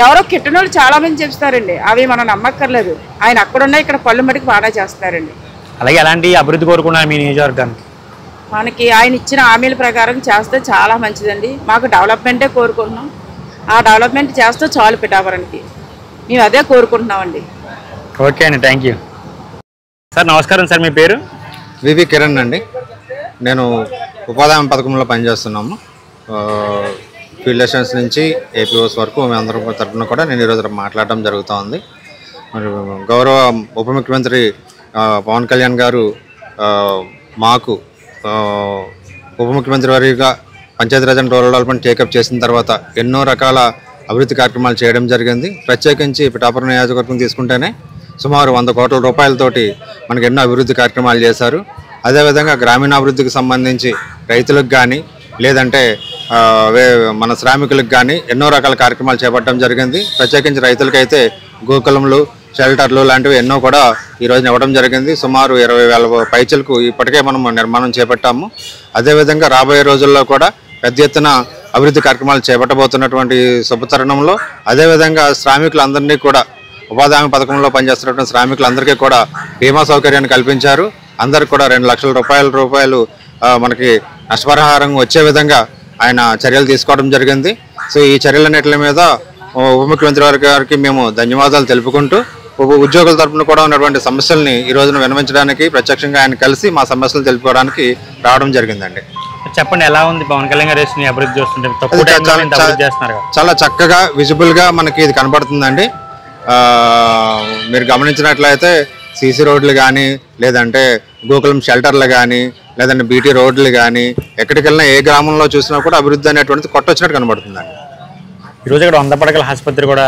ఎవరో కిట్టనోళ్ళు చాలామంది చెప్తారండి, అవి మనం నమ్మక్కర్లేదు. ఆయన అక్కడున్నా ఇక్కడ పళ్ళు మటుకు బాగా చేస్తారండి. అలాగే ఎలాంటి అభివృద్ధి కోరుకున్నారు మీ నియోజకవర్గానికి? మనకి ఆయన ఇచ్చిన హామీల ప్రకారం చేస్తే చాలా మంచిదండి. మాకు డెవలప్మెంటే కోరుకుంటున్నాం. ఆ డెవలప్మెంట్ చేస్తే చాలు పిఠాపురానికి. మేము అదే కోరుకుంటున్నామండి. ఓకే అండి, థ్యాంక్ యూ సార్. నమస్కారం సార్, మీ పేరు? వివి కిరణ్ అండి. నేను ఉపాధి హామీ పథకంలో పనిచేస్తున్నాము. ఫీల్డ్ అసిస్టెంట్స్ నుంచి ఏపీఓస్ వరకు మేమందరం తరఫున కూడా నేను ఈరోజు మాట్లాడడం జరుగుతూ ఉంది. మరి గౌరవ ఉప ముఖ్యమంత్రి పవన్ కళ్యాణ్ గారు మాకు ఉప ముఖ్యమంత్రి వారిగా Panchayati Raj and rural development take up చేసిన తర్వాత ఎన్నో రకాల అభివృద్ధి కార్యక్రమాలు చేయడం జరిగింది. ప్రత్యేకించి పిఠాపురం నియోజకవర్గం తీసుకుంటేనే సుమారు 100 కోట్ల రూపాయలతోటి మనకు ఎన్నో అభివృద్ధి కార్యక్రమాలు చేశారు. అదేవిధంగా గ్రామీణాభివృద్ధికి సంబంధించి రైతులకు కానీ లేదంటే మన శ్రామికులకు కానీ ఎన్నో రకాల కార్యక్రమాలు చేపట్టడం జరిగింది. ప్రత్యేకించి రైతులకైతే గోకులంలు, షెల్టర్లు లాంటివి ఎన్నో కూడా ఈ రోజున ఇవ్వడం జరిగింది. సుమారు 20,000 పైచలకు ఇప్పటికే మనం నిర్మాణం చేపట్టాము. అదేవిధంగా రాబోయే రోజుల్లో కూడా పెద్ద ఎత్తున అభివృద్ధి కార్యక్రమాలు చేపట్టబోతున్నటువంటి శుభతరుణంలో అదేవిధంగా శ్రామికులందరినీ కూడా ఉపాధి హామీ పథకంలో పనిచేస్తున్నటువంటి శ్రామికులందరికీ కూడా బీమా సౌకర్యాన్ని కల్పించారు. అందరికి కూడా 2 లక్షల రూపాయలు మనకి నష్టపరిహారం వచ్చే విధంగా ఆయన చర్యలు తీసుకోవడం జరిగింది. సో ఈ చర్యలన్నిటి మీద ఉప ముఖ్యమంత్రి గారికి మేము ధన్యవాదాలు తెలుపుకుంటూ ఉద్యోగుల తరఫున కూడా ఉన్నటువంటి సమస్యల్ని ఈ రోజున విన్నవించడానికి ప్రత్యక్షంగా ఆయన కలిసి మా సమస్యలు తెలుపుకోవడానికి రావడం జరిగిందండి. చెప్పండి, ఎలా ఉంది పవన్ కళ్యాణ్ గారు చేసిన అభివృద్ధి చూస్తుంటే? చాలా చక్కగా విజిబుల్ గా మనకి ఇది కనబడుతుందండి. మీరు గమనించినట్లయితే సీసీ రోడ్లు కానీ లేదంటే గోకులం షెల్టర్లు కానీ లేదంటే బీటీ రోడ్లు కానీ ఎక్కడికి వెళ్ళినా ఏ గ్రామంలో చూసినా కూడా అభివృద్ధి అనేటువంటిది కొట్టొచ్చినట్టు కనబడుతుందండి. ఈరోజు ఇక్కడ 100 పడకల ఆసుపత్రి కూడా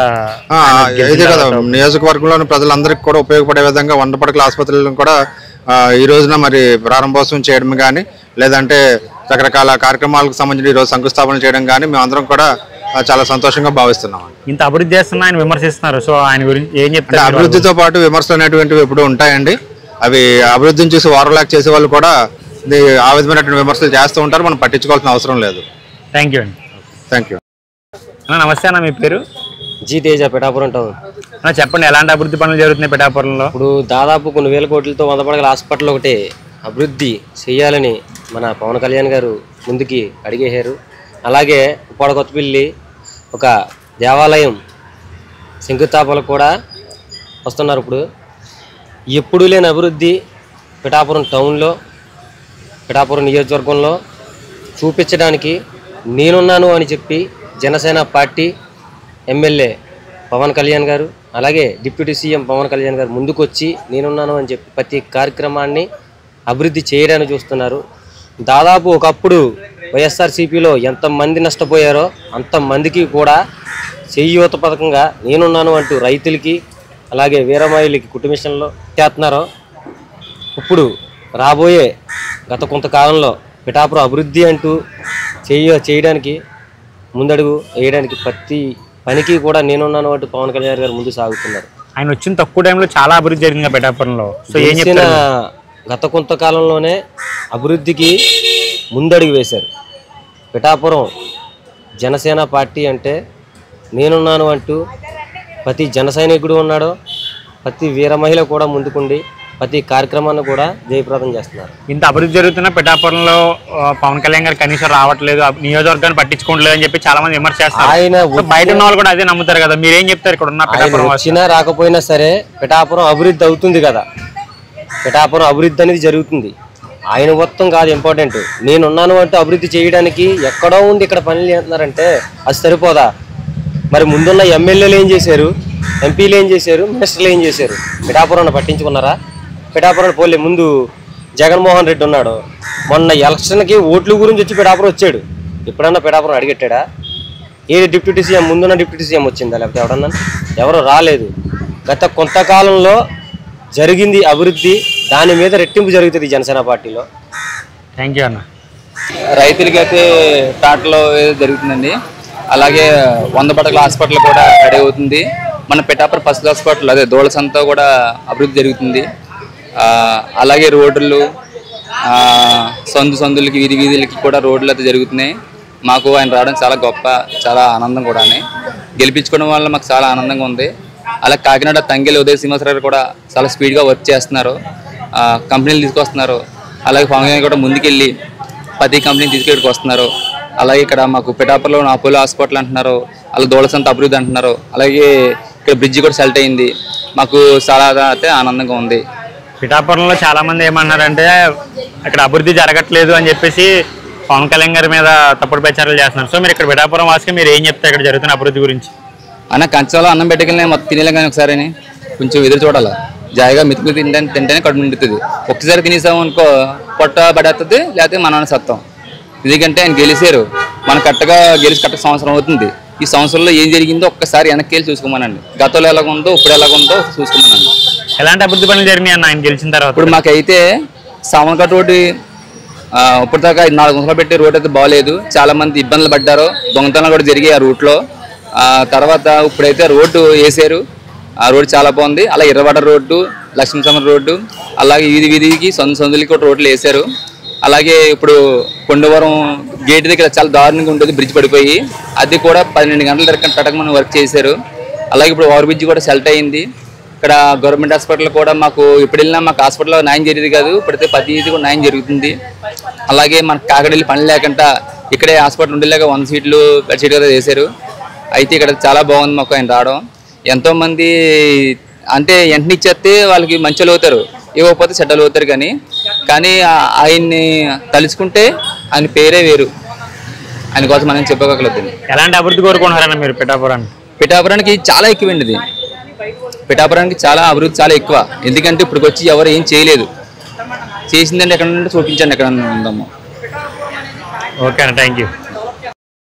ఇదే కదా నియోజకవర్గంలోని ప్రజలందరికీ కూడా ఉపయోగపడే విధంగా 100 పడకల ఆసుపత్రులను కూడా ఈ రోజున మరి ప్రారంభోత్సవం చేయడం కానీ లేదంటే రకరకాల కార్యక్రమాలకు సంబంధించి ఈరోజు శంకుస్థాపన చేయడం కానీ మేమందరం కూడా చాలా సంతోషంగా భావిస్తున్నాం. ఇంత అభివృద్ధి చేస్తున్నా ఆయన విమర్శిస్తున్నారు. సో ఆయన గురించి ఏం చెప్తారు? అభివృద్ధితో పాటు విమర్శలు అనేటువంటివి ఎప్పుడు ఉంటాయండి. అవి అభివృద్ధిని చూసి ఓవర్లాక్ చేసే వాళ్ళు కూడా ఆ విధమైనటువంటి విమర్శలు చేస్తూ ఉంటారు. మనం పట్టించుకోవాల్సిన అవసరం లేదు. థ్యాంక్ యూ అండి. Thank you. నమస్తే అన్న, మీ పేరు? G Teja, Pithapuram town. చెప్పండి, ఎలాంటి అభివృద్ధి పనులు జరుగుతున్నాయి పిఠాపురంలో? ఇప్పుడు దాదాపు కొన్ని వేల కోట్లతో 100 పడకల హాస్పిటల్ ఒకటి అభివృద్ధి చేయాలని మన పవన్ కళ్యాణ్ గారు ముందుకి అడిగేశారు. అలాగే ఉప్పాడ కొత్తపల్లి ఒక దేవాలయం శంకుస్థాపనకు కూడా వస్తున్నారు. ఇప్పుడు ఎప్పుడూ లేని అభివృద్ధి పిఠాపురం టౌన్లో పిఠాపురం నియోజకవర్గంలో చూపించడానికి నేనున్నాను అని చెప్పి జనసేన పార్టీ ఎమ్మెల్యే పవన్ కళ్యాణ్ గారు అలాగే డిప్యూటీ సీఎం పవన్ కళ్యాణ్ గారు ముందుకొచ్చి నేనున్నాను అని చెప్పి ప్రతి కార్యక్రమాన్ని అభివృద్ధి చేయడానికి చూస్తున్నారు. దాదాపు ఒకప్పుడు వైఎస్ఆర్సీపీలో ఎంతమంది నష్టపోయారో అంతమందికి కూడా చేయూత పథకంగా నేనున్నాను అంటూ రైతులకి అలాగే వీరమహిళలకి కుటుంబిషన్లో చేస్తున్నారో ఇప్పుడు రాబోయే గత కొంతకాలంలో పిఠాపురం అభివృద్ధి అంటూ చేయడానికి ముందడుగు వేయడానికి ప్రతి పనికి కూడా నేనున్నాను అంటూ పవన్ కళ్యాణ్ గారు ముందు సాగుతున్నారు. ఆయన వచ్చిన తక్కువ టైంలో చాలా అభివృద్ధి జరిగింది పిఠాపురంలో. సో ఏం చెప్తారు? గత కొంతకాలంలోనే అభివృద్ధికి ముందడుగు వేశారు. పిఠాపురం జనసేన పార్టీ అంటే నేనున్నాను అంటూ ప్రతి జన సైనికుడు ఉన్నాడో ప్రతి వీర మహిళ కూడా ముందుకుండి ప్రతి కార్యక్రమాన్ని కూడా జయప్రదం చేస్తున్నారు. ఇంత అభివృద్ధి జరుగుతున్న పిఠాపురంలో పవన్ కళ్యాణ్ గారు కనీసం రావట్లేదు, నియోజకవర్గాన్ని పట్టించుకోవట్లేదు అని చెప్పి చాలా మంది విమర్శ చేస్తారు. ఆయన బయట ఉన్న వాళ్ళు కూడా అదే నమ్ముతారు కదా, మీరేం చెప్తారు? ఇక్కడ ఉన్న పిఠాపురం వచ్చినా రాకపోయినా సరే పిఠాపురం అభివృద్ధి అవుతుంది కదా. పిఠాపురం అభివృద్ధి అనేది జరుగుతుంది. ఆయన మొత్తం కాదు ఇంపార్టెంట్, నేనున్నాను అంటూ అభివృద్ధి చేయడానికి ఎక్కడో ఉంది ఇక్కడ పనులు చేస్తున్నారంటే అది సరిపోదా? మరి ముందున్న ఎమ్మెల్యేలు ఏం చేశారు, ఎంపీలు ఏం చేశారు, మినిస్టర్లు ఏం చేశారు? పిఠాపురాన్ని పట్టించుకున్నారా? పిఠాపురాన్ని పోలే ముందు జగన్మోహన్ రెడ్డి ఉన్నాడు, మొన్న ఎలక్షన్కి ఓట్ల గురించి వచ్చి పిఠాపురం వచ్చాడు. ఎప్పుడన్నా పిఠాపురం అడిగెట్టాడా? ఏ డిప్యూటీ సీఎం ముందున్న డిప్యూటీ సీఎం వచ్చిందా? లేకపోతే ఎవడన్నా? ఎవరు రాలేదు. గత కొంతకాలంలో జరిగింది అభివృద్ధి, దాని మీద రెట్టింపు జరుగుతుంది జనసేన పార్టీలో. థ్యాంక్ యూ అన్న. రైతులకి అయితే తాటలో జరుగుతుందండి. అలాగే 100 పడకల హాస్పిటల్ కూడా రెడీ అవుతుంది. మన పిఠాపురం పశు హాస్పిటల్ అదే దోళసంతో కూడా అభివృద్ధి జరుగుతుంది. అలాగే రోడ్లు సందులకి వీధులకి కూడా రోడ్లు అయితే జరుగుతున్నాయి. మాకు ఆయన రావడం చాలా గొప్ప, చాలా ఆనందం కూడా. గెలిపించుకోవడం వల్ల మాకు చాలా ఆనందంగా ఉంది. అలా కాకినాడ తంగెలి ఉదయ శ్రీనివాసరావు కూడా చాలా స్పీడ్గా వర్క్ చేస్తున్నారు, కంపెనీలు తీసుకొస్తున్నారు. అలాగే పవన్ కళ్యాణ్ కూడా ముందుకెళ్ళి ప్రతి కంపెనీని తీసుకెళ్ళి వస్తున్నారు. అలాగే ఇక్కడ మాకు పిఠాపురంలో అపోలో హాస్పిటల్ అంటున్నారు, అలా దోళసంత అభివృద్ధి అంటున్నారు. అలాగే ఇక్కడ బ్రిడ్జి కూడా సెలెక్ట్ అయింది. మాకు చాలా అయితే ఆనందంగా ఉంది. పిఠాపురంలో చాలా మంది ఏమన్నారంటే అక్కడ అభివృద్ధి జరగట్లేదు అని చెప్పేసి పవన్ కళ్యాణ్ గారి మీద తప్పుడు ప్రచారాలు చేస్తున్నారు. సో మీరు ఇక్కడ పిఠాపురం వాసిగా మీరు ఏం చెప్తారు ఇక్కడ జరుగుతున్న అభివృద్ధి గురించి? అన్న కంచంలో అన్నం పెట్టుకెళ్ళి మొత్తం తినేలేం కానీ ఒకసారి కొంచెం ఎదురు చూడాలి. జాయిగా మెతుకు తింటేనే కడుపు నిండుతుంది. ఒక్కసారి తినేసాము అనుకో పొట్ట పడేస్తుంది, లేకపోతే మనం సత్తాం. ఎందుకంటే ఆయన గెలిచారు, మనం కరెక్ట్గా కరెక్ట్ సంవత్సరం అవుతుంది. ఈ సంవత్సరంలో ఏం జరిగిందో ఒక్కసారి వెనక్కి వెళ్ళి చూసుకోమనండి. గతంలో ఎలాగుందో ఇప్పుడు ఎలాగుందో చూసుకోమనండి. ఎలాంటి అభివృద్ధి పనులు జరిగినాయి అన్న ఆయన గెలిచిన తర్వాత? ఇప్పుడు మాకైతే సామన్కట్ రోడ్డు ఇప్పటిదాకా 4 సంవత్సరాలు పెట్టి రోడ్ అయితే బాగలేదు. చాలా మంది ఇబ్బందులు పడ్డారు, దొంగతనాలు కూడా జరిగాయి ఆ రూట్లో. తర్వాత ఇప్పుడైతే రోడ్డు వేసారు, ఆ రోడ్డు చాలా బాగుంది. అలా ఇర్రవాడ రోడ్డు, లక్ష్మీసమర రోడ్డు, అలాగే వీధికి సందులకి కూడా రోడ్లు వేసారు. అలాగే ఇప్పుడు కొండవరం గేట్ దగ్గర చాలా దారుణంగా ఉంటుంది, బ్రిడ్జ్ పడిపోయి అది కూడా 12 గంటల తటకమని వర్క్ చేశారు. అలాగే ఇప్పుడు ఓవర్ బ్రిడ్జ్ కూడా సెలెక్ట్ అయింది. ఇక్కడ గవర్నమెంట్ హాస్పిటల్ కూడా మాకు ఇప్పుడు వెళ్ళినా మాకు హాస్పిటల్లో న్యాయం జరిగేది కాదు, ఇప్పుడైతే 10 కూడా న్యాయం జరుగుతుంది. అలాగే మనకు కాకడెళ్ళి పని లేకుండా ఇక్కడే హాస్పిటల్ ఉండేలాగా 100 సీట్లు కదా వేశారు. అయితే ఇక్కడ చాలా బాగుంది మాకు ఆయన రావడం. ఎంతోమంది అంటే వెంటనే ఇచ్చేస్తే వాళ్ళకి మంచిలు అవుతారు, ఇవ్వకపోతే చెడ్డలు అవుతారు. కానీ ఆయన్ని తలుచుకుంటే ఆయన పేరే వేరు, ఆయన కోసం మనం చెప్పుకోగలుగుతుంది. ఎలాంటి అభివృద్ధి కోరుకుంటున్నారన్న మీరు పిఠాపురానికి? పిఠాపురానికి చాలా ఎక్కువండి ఇది. పిఠాపురానికి చాలా అభివృద్ధి చాలా ఎక్కువ. ఎందుకంటే ఇప్పటికి వచ్చి ఎవరు ఏం చేయలేదు, చేసిందంటే ఎక్కడ చూపించండి ఎక్కడ ఉందాము. ఓకే అన్న, థ్యాంక్ యూ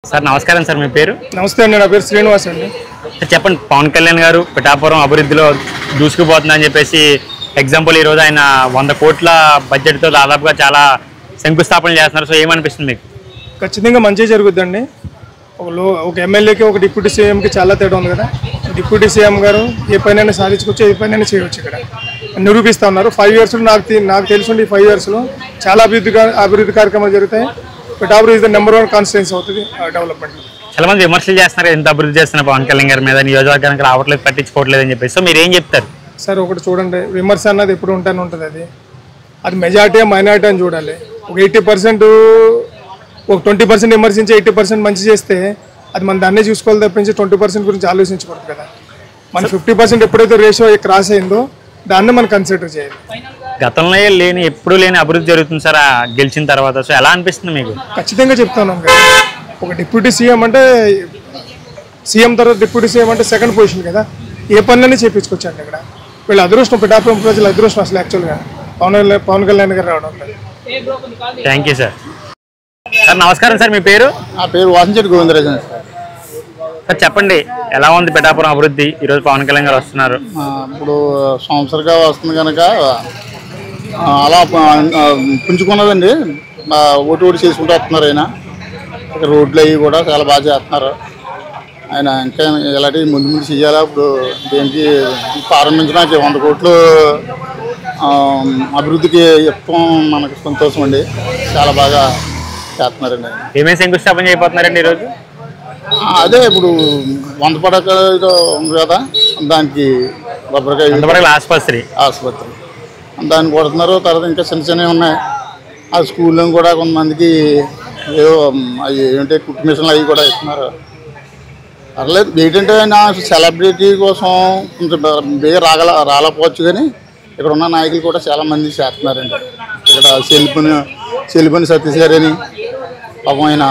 సార్. నమస్కారం సార్, మీ పేరు? నమస్తే అండి, నా పేరు శ్రీనివాస్ అండి. చెప్పండి, పవన్ కళ్యాణ్ గారు పిఠాపురం అభివృద్ధిలో దూసుకుపోతుందని చెప్పేసి ఎగ్జాంపుల్ ఈరోజు ఆయన 100 కోట్ల బడ్జెట్తో దాదాపుగా చాలా శంకుస్థాపన చేస్తున్నారు. సో ఏమనిపిస్తుంది మీకు? ఖచ్చితంగా మంచి జరుగుద్దండి. ఒక ఎమ్మెల్యేకి ఒక డిప్యూటీ సీఎంకి చాలా తేడా ఉంది కదా. డిప్యూటీ సీఎం గారు ఏ పైన సాధించుకోవచ్చు, ఏ పైన చేయవచ్చు ఇక్కడ నిరూపిస్తూ ఉన్నారు. 5 ఇయర్స్లో నాకు తెలిసి 5 ఇయర్స్లో చాలా అభివృద్ధి కార్యక్రమాలు జరుగుతాయి. Pithapuram is the number 1 constituency అవుతుంది డెవలప్మెంట్. చాలా మంది విమర్శలు చేస్తున్నారు, ఎంత అభివృద్ధి చేస్తున్న పవన్ కళ్యాణ్ గారి మీద, నియోజకవర్గానికి రావట్లేదు, పట్టించుకోవట్లేదు అని చెప్పేసి. సో మీరు ఏం చెప్తారు? సార్ ఒకటి చూడండి, విమర్శ అన్నది ఎప్పుడు ఉంటానే ఉంటుంది. అది మెజారిటీ మైనారిటీ అని చూడాలి. ఒక 80% ఒక 20% విమర్శించి 80% మంచి చేస్తే అది మన దాన్నే చూసుకోవాలి తప్పించి 20% గురించి ఆలోచించకూడదు కదా. మన 50% ఎప్పుడైతే రేషియో క్రాస్ అయిందో దాన్ని మనం కన్సిడర్ చేయాలి. గతంలో ఎప్పుడూ లేని అభివృద్ధి జరుగుతుంది సార్ గెలిచిన తర్వాత. సో ఎలా అనిపిస్తుంది మీకు? ఖచ్చితంగా చెప్తాను కదా, ఒక డిప్యూటీ సీఎం అంటే సీఎం తర్వాత డిప్యూటీ సీఎం అంటే సెకండ్ పొజిషన్ కదా. ఏ పనులన్నీ చేయించుకొచ్చండి ఇక్కడ. వీళ్ళ అదృష్టం, పిఠాపురం ప్రజల అదృష్టం అసలు యాక్చువల్గా పవన్ కళ్యాణ్ గారు రావడం. Thank you sir. సార్ నమస్కారం సార్, మీ పేరు? నా పేరు వాసంచెట్టి గోవిందరాజు సార్. చెప్పండి, ఎలా ఉంది పిఠాపురం అభివృద్ధి? ఈరోజు పవన్ కళ్యాణ్ గారు వస్తున్నారు. ఇప్పుడు సంవత్సరంగా వస్తుంది కనుక అలా పుంజుకున్నదండి. ఓటు చేసుకుంటూ వస్తున్నారు ఆయన. ఇక్కడ రోడ్లు అవి కూడా చాలా బాగా చేస్తున్నారు ఆయన. ఇంకా ఇలాంటివి ముందు చేయాలా. ఇప్పుడు దేనికి ప్రారంభించడానికి 100 కోట్లు అభివృద్ధికి ఎక్కువ మనకు సంతోషం అండి. చాలా బాగా చేస్తున్నారండి. ఏమేమి శంకుస్థాపన చేయబోతున్నారండి ఈరోజు? అదే ఇప్పుడు 100 పడకలు ఉంది కదా, దానికి కొబ్బరికాయ ఆసుపత్రి దాన్ని కొడుతున్నారు. తర్వాత ఇంకా చిన్న చిన్నవి ఉన్నాయి. ఆ స్కూల్లో కూడా కొంతమందికి ఏదో అవి ఏంటంటే కుట్టు మిషన్లు అవి కూడా ఇస్తున్నారు. పర్లేదు. ఏంటంటే నా సెలబ్రిటీ కోసం కొంచెం బేగా రాలేకపోవచ్చు, కానీ ఇక్కడ ఉన్న నాయకులు కూడా చాలామంది చేస్తున్నారండి. ఇక్కడ చెల్లిపని సతీష్ గారు అని పాపం ఆయన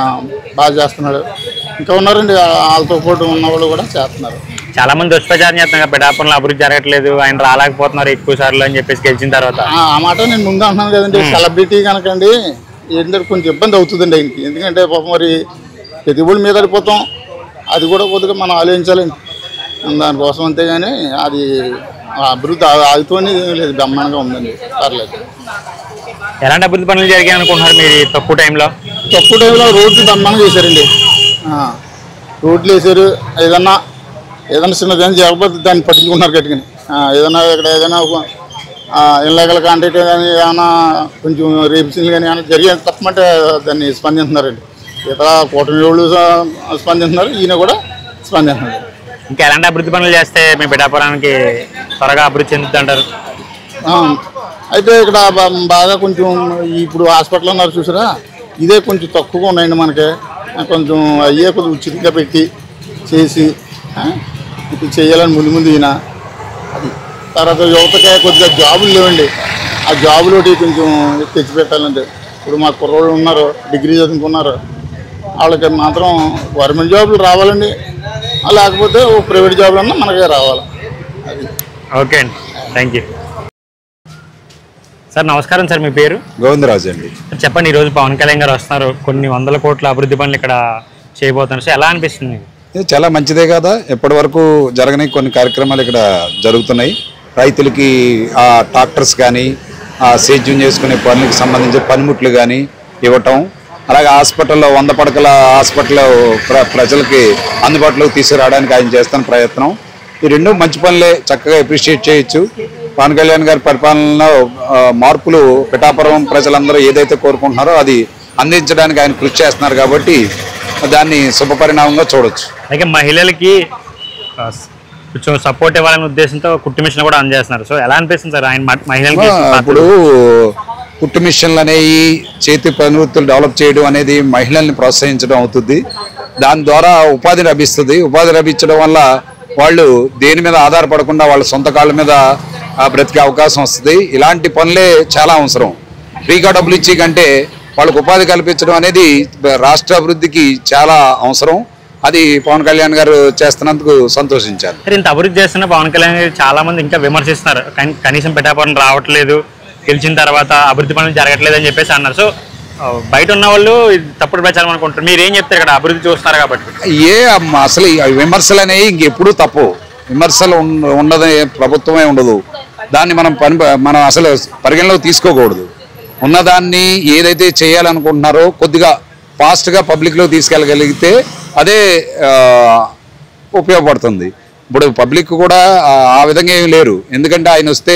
బాగా చేస్తున్నాడు. ఇంకా ఉన్నారండి, వాళ్ళతో పాటు ఉన్న వాళ్ళు కూడా చేస్తున్నారు. చాలా మంది దుష్ప్రచారం చేస్తున్నారు, పిఠాపురంలో అభివృద్ధి జరగట్లేదు, ఆయన రాలేకపోతున్నారు ఎక్కువ సార్లు అని చెప్పేసి గెలిచిన తర్వాత. ఆ మాట నేను ముందు అంటున్నాను కదండి. సెలబ్రిటీ కనుకండి ఏంటంటే కొంచెం ఇబ్బంది అవుతుందండి ఆయనకి. ఎందుకంటే పాపం మరి పెట్టుబడి మీద పడిపోతాం, అది కూడా కొద్దిగా మనం ఆలోచించాలండి దానికోసం. అంతేగాని అది అభివృద్ధి ఆగుతూనే లేదు, బ్రహ్మాండంగా ఉందండి. పర్లేదు. ఎలాంటి అభివృద్ధి పనులు జరిగాయి అనుకుంటున్నారు మీరు తక్కువ టైంలో? రోడ్లు బ్రహ్మాండంగా చేశారండి. రోడ్లు వేసారు. ఏదన్నా చిన్నదేమైనా జరగకపోతే దాన్ని పట్టించుకుంటున్నారు గట్టిగాని. ఏదైనా ఇళ్ళగల కాంట్రాక్ట్ కానీ ఏమైనా కొంచెం రేపులు కానీ ఏమైనా జరిగే తప్పమంటే దాన్ని స్పందిస్తున్నారండి. ఇతర కూటమి వాళ్ళు స్పందిస్తున్నారు, ఈయన కూడా స్పందిస్తున్నారు. ఇంకా ఎలాంటి అభివృద్ధి పనులు చేస్తే మీ పిఠాపురానికి త్వరగా అభివృద్ధి చెందుతుంది అంటారు? అయితే ఇక్కడ బాగా కొంచెం ఇప్పుడు హాస్పిటల్ ఉన్నారు చూసారా, ఇదే కొంచెం తక్కువగా ఉన్నాయండి మనకి. కొంచెం అయ్యే కొంచెం ఉచితంగా పెట్టి చేసి ఇది చేయాలని ముందు ఈయన. అది తర్వాత యువతకే కొద్దిగా జాబులు లేవండి. ఆ జాబులు ఒకటి కొంచెం తెచ్చిపెట్టాలండి. ఇప్పుడు మా కుర్రోళ్ళు ఉన్నారు, డిగ్రీ చదువుకున్నారు, వాళ్ళకి మాత్రం గవర్నమెంట్ జాబులు రావాలండి. లేకపోతే ప్రైవేట్ జాబులు అన్నా మనకే రావాలి. అది ఓకే అండి, థ్యాంక్ యూ సార్. నమస్కారం సార్, మీ పేరు? గోవిందరాజు అండి. చెప్పండి, ఈరోజు పవన్ కళ్యాణ్ గారు వస్తున్నారు, కొన్ని వందల కోట్ల అభివృద్ధి పనులు ఇక్కడ చేయబోతున్నారు. సో ఎలా అనిపిస్తుంది? ఇది చాలా మంచిదే కదా. ఎప్పటి వరకు జరగని కొన్ని కార్యక్రమాలు ఇక్కడ జరుగుతున్నాయి. రైతులకి ఆ ట్రాక్టర్స్ కానీ, ఆ సేద్యం చేసుకునే పనులకు సంబంధించిన పనిముట్లు కానీ ఇవ్వటం, అలాగే హాస్పిటల్లో 100 పడకల హాస్పిటల్ ప్రజలకి అందుబాటులోకి తీసుకురావడానికి ఆయన చేస్తున్న ప్రయత్నం, ఈ రెండు మంచి పనులే, చక్కగా అప్రిషియేట్ చేయొచ్చు. పవన్ కళ్యాణ్ గారి పరిపాలనలో మార్పులు పిఠాపురం ప్రజలందరూ ఏదైతే కోరుకుంటున్నారో అది అందించడానికి ఆయన కృషి చేస్తున్నారు కాబట్టి దాన్ని శుభపరిణామంగా చూడొచ్చు. అలాగే మహిళలకి కొంచెం సపోర్ట్ ఇవ్వాలనే ఉద్దేశంతో కుట్టు మిషన్ కూడా అందజేస్తున్నారు. సో ఎలా అనిపిస్తుంది సార్ ఆయన మహిళలకి? ఇప్పుడు కుట్టు మిషన్లు అనేవి, చేతి పనివృత్తులు డెవలప్ చేయడం అనేది మహిళల్ని ప్రోత్సహించడం అవుతుంది. దాని ద్వారా ఉపాధి లభిస్తుంది. ఉపాధి లభించడం వల్ల వాళ్ళు దేని మీద ఆధారపడకుండా వాళ్ళ సొంత కాళ్ళ మీద బ్రతికే అవకాశం వస్తుంది. ఇలాంటి పనులే చాలా అవసరం. ఫ్రీగా డబ్బులు ఇచ్చే కంటే వాళ్ళకు ఉపాధి కల్పించడం అనేది రాష్ట్ర అభివృద్ధికి చాలా అవసరం. అది పవన్ కళ్యాణ్ గారు చేస్తున్నందుకు సంతోషించారు. ఇంత అభివృద్ధి చేస్తున్న పవన్ కళ్యాణ్ గారు చాలా మంది ఇంకా విమర్శిస్తున్నారు, కనీసం పిఠాపురం రావట్లేదు, గెలిచిన తర్వాత అభివృద్ధి పనులు జరగట్లేదు అని చెప్పేసి అన్నారు. సో బయట ఉన్న వాళ్ళు తప్పుడు ప్రచారం అనుకుంటారు, మీరు ఏం చెప్తారు? ఇక్కడ అభివృద్ధి చూస్తున్నారు కాబట్టి. అసలు విమర్శలు అనేవి ఇంకెప్పుడు తప్పు. విమర్శలు ఉండదు, ప్రభుత్వమే ఉండదు. దాన్ని మనం అసలు పరిగణలోకి తీసుకోకూడదు. ఉన్నదాన్ని ఏదైతే చేయాలనుకుంటున్నారో కొద్దిగా ఫాస్ట్గా పబ్లిక్లో తీసుకెళ్ళగలిగితే అదే ఉపయోగపడుతుంది. ఇప్పుడు పబ్లిక్ కూడా ఆ విధంగా ఏమి లేరు. ఎందుకంటే ఆయన వస్తే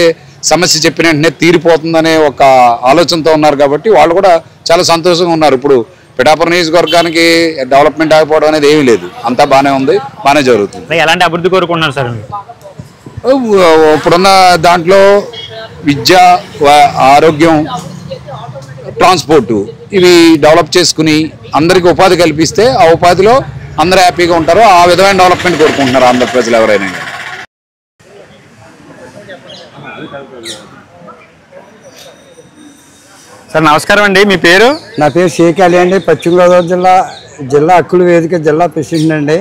సమస్య చెప్పిన వెంటనే తీరిపోతుందనే ఒక ఆలోచనతో ఉన్నారు కాబట్టి వాళ్ళు కూడా చాలా సంతోషంగా ఉన్నారు. ఇప్పుడు పిఠాపురం నియోజకవర్గానికి డెవలప్మెంట్ ఆగిపోవడం అనేది ఏమీ లేదు, అంతా బాగానే ఉంది, బాగానే జరుగుతుంది. ఎలాంటి అభివృద్ధి కోరుకుంటున్నారు సార్? ఇప్పుడున్న దాంట్లో విద్య, ఆరోగ్యం, ట్రాన్స్పోర్టు ఇవి డెవలప్ చేసుకుని అందరికీ ఉపాధి కల్పిస్తే ఆ ఉపాధిలో అందరూ హ్యాపీగా ఉంటారు. ఆ విధమైన డెవలప్మెంట్ కోరుకుంటున్నారు ఆంధ్ర ప్రజలు ఎవరైనా. సార్ నమస్కారం అండి, మీ పేరు? నా పేరు షేక్ అలీ అండి, పశ్చిమ గోదావరి జిల్లా హక్కుల వేదిక జిల్లా ప్రెసిడెంట్ అండి.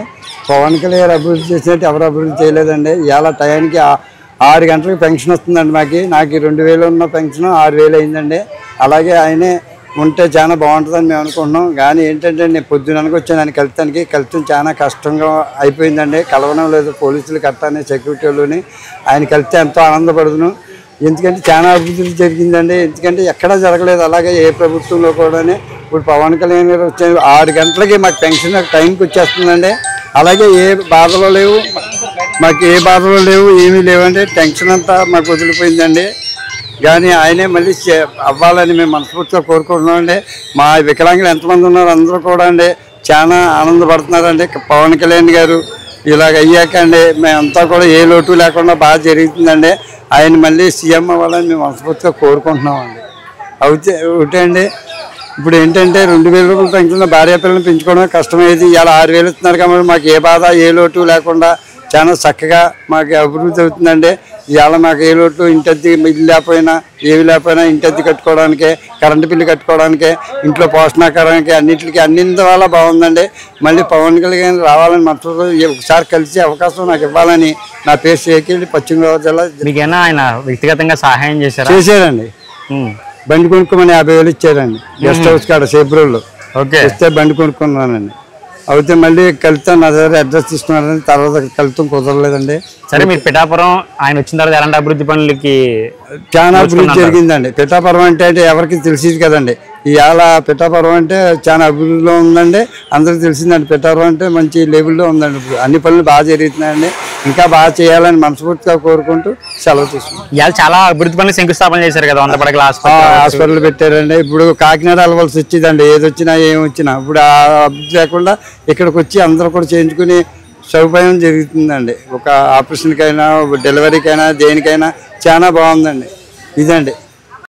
పవన్ కళ్యాణ్ అభివృద్ధి చేసినట్టు ఎవరు అభివృద్ధి చేయలేదండి. ఇవాళ టయానికి 6 గంటలకు పెన్షన్ వస్తుందండి నాకు 2000 ఉన్న పెన్షన్ 6000 అయిందండి. అలాగే ఆయనే ఉంటే చాలా బాగుంటుందని మేము అనుకుంటున్నాం. కానీ ఏంటంటే నేను పొద్దుననకి వచ్చాను ఆయన కలిసి చాలా కష్టంగా అయిపోయిందండి. కలవడం లేదు, పోలీసులు కట్టాలని, సెక్యూరిటీ వాళ్ళని. ఆయన కలిస్తే ఎంతో ఆనందపడుతున్నాను, ఎందుకంటే చాలా అభివృద్ధి జరిగిందండి. ఎందుకంటే ఎక్కడా జరగలేదు అలాగే ఏ ప్రభుత్వంలో కూడా. ఇప్పుడు పవన్ కళ్యాణ్ గారు వచ్చే 6 గంటలకి మాకు పెన్షన్ టైంకి వచ్చేస్తుందండి. అలాగే ఏ బాధలు లేవు, మాకు ఏ బాధలు లేవు, ఏమీ లేవండి. టెన్షన్ అంతా మాకు వదిలిపోయిందండి. కానీ ఆయనే మళ్ళీ అవ్వాలని మేము మనస్ఫూర్తిగా కోరుకుంటున్నామండి. మా వికలాంగులు ఎంతమంది ఉన్నారు అందరూ కూడా అండి చాలా ఆనందపడుతున్నారండి. పవన్ కళ్యాణ్ గారు ఇలాగ అయ్యాక అండి మేమంతా కూడా ఏ లోటు లేకుండా బాగా జరుగుతుందండి. ఆయన మళ్ళీ సీఎం అవ్వాలని మేము మనస్ఫూర్తిగా కోరుకుంటున్నామండి. ఒకటే అండి, ఇప్పుడు ఏంటంటే 2000 రూపాయలు పెంచుతున్న భార్య పిల్లల్ని పెంచుకోవడం కష్టమయ్యేది. ఇలా 6000 ఇస్తున్నారు కాబట్టి మాకు ఏ బాధ ఏ లోటు లేకుండా చాలా చక్కగా మాకు అభివృద్ధి అవుతుందండి. ఇవాళ మాకు ఏ లోటు, ఇంటద్ది ఇల్లు లేకపోయినా ఏవి లేకపోయినా ఇంటద్ది కట్టుకోవడానికి, కరెంటు బిల్లు కట్టుకోవడానికి, ఇంట్లో పోషణాకారానికి అన్నింటి వల్ల బాగుందండి. మళ్ళీ పవన్ కళ్యాణ్ రావాలని మనసు ఒకసారి కలిసి అవకాశం నాకు ఇవ్వాలని. నా పేరు షేకెళ్ళి, పశ్చిమ గోదావరి జిల్లా. మీకైనా ఆయన వ్యక్తిగతంగా సహాయం చేశారండి. బండి కొనుక్కోమని 50,000 ఇచ్చారండి. గెస్ట్ హౌస్ కాడ సేబ్రోళ్ళు ఇస్తే బండి కొనుక్కున్నానండి. అయితే మళ్ళీ కలుతాను నా దగ్గర అడ్రస్ తీసుకున్నారని, తర్వాత కలుతాం కుదరలేదండి. సరే, మీరు పిఠాపురం ఆయన వచ్చిన తర్వాత ఎలాంటి అభివృద్ధి పనులకి? చాలా అభివృద్ధి జరిగిందండి. పిఠాపురం అంటే ఎవరికి తెలిసింది కదండి. ఇవాళ పిఠాపురం అంటే చాలా అభివృద్ధిలో ఉందండి, అందరికి తెలిసిందండి. పిఠాపురం అంటే మంచి లెవెల్లో ఉందండి. ఇప్పుడు అన్ని పనులు బాగా జరుగుతున్నాయండి. ఇంకా బాగా చేయాలని మనస్ఫూర్తిగా కోరుకుంటూ సెలవు తీసుకున్నాం. ఇవాళ చాలా అభివృద్ధి పనులు శంకుస్థాపన చేశారు కదా, 100 పడకల హాస్పిటల్ పెట్టారండి. ఇప్పుడు కాకినాడ వెళ్ళవలసి వచ్చిందండి, ఏది వచ్చినా ఏమి వచ్చినా. ఇప్పుడు ఆ అభివృద్ధి లేకుండా ఇక్కడికి వచ్చి అందరూ కూడా చేయించుకుని సౌకర్యం జరుగుతుందండి. ఒక ఆపరేషన్కైనా, డెలివరీకైనా, దేనికైనా చాలా బాగుందండి. ఇదండి.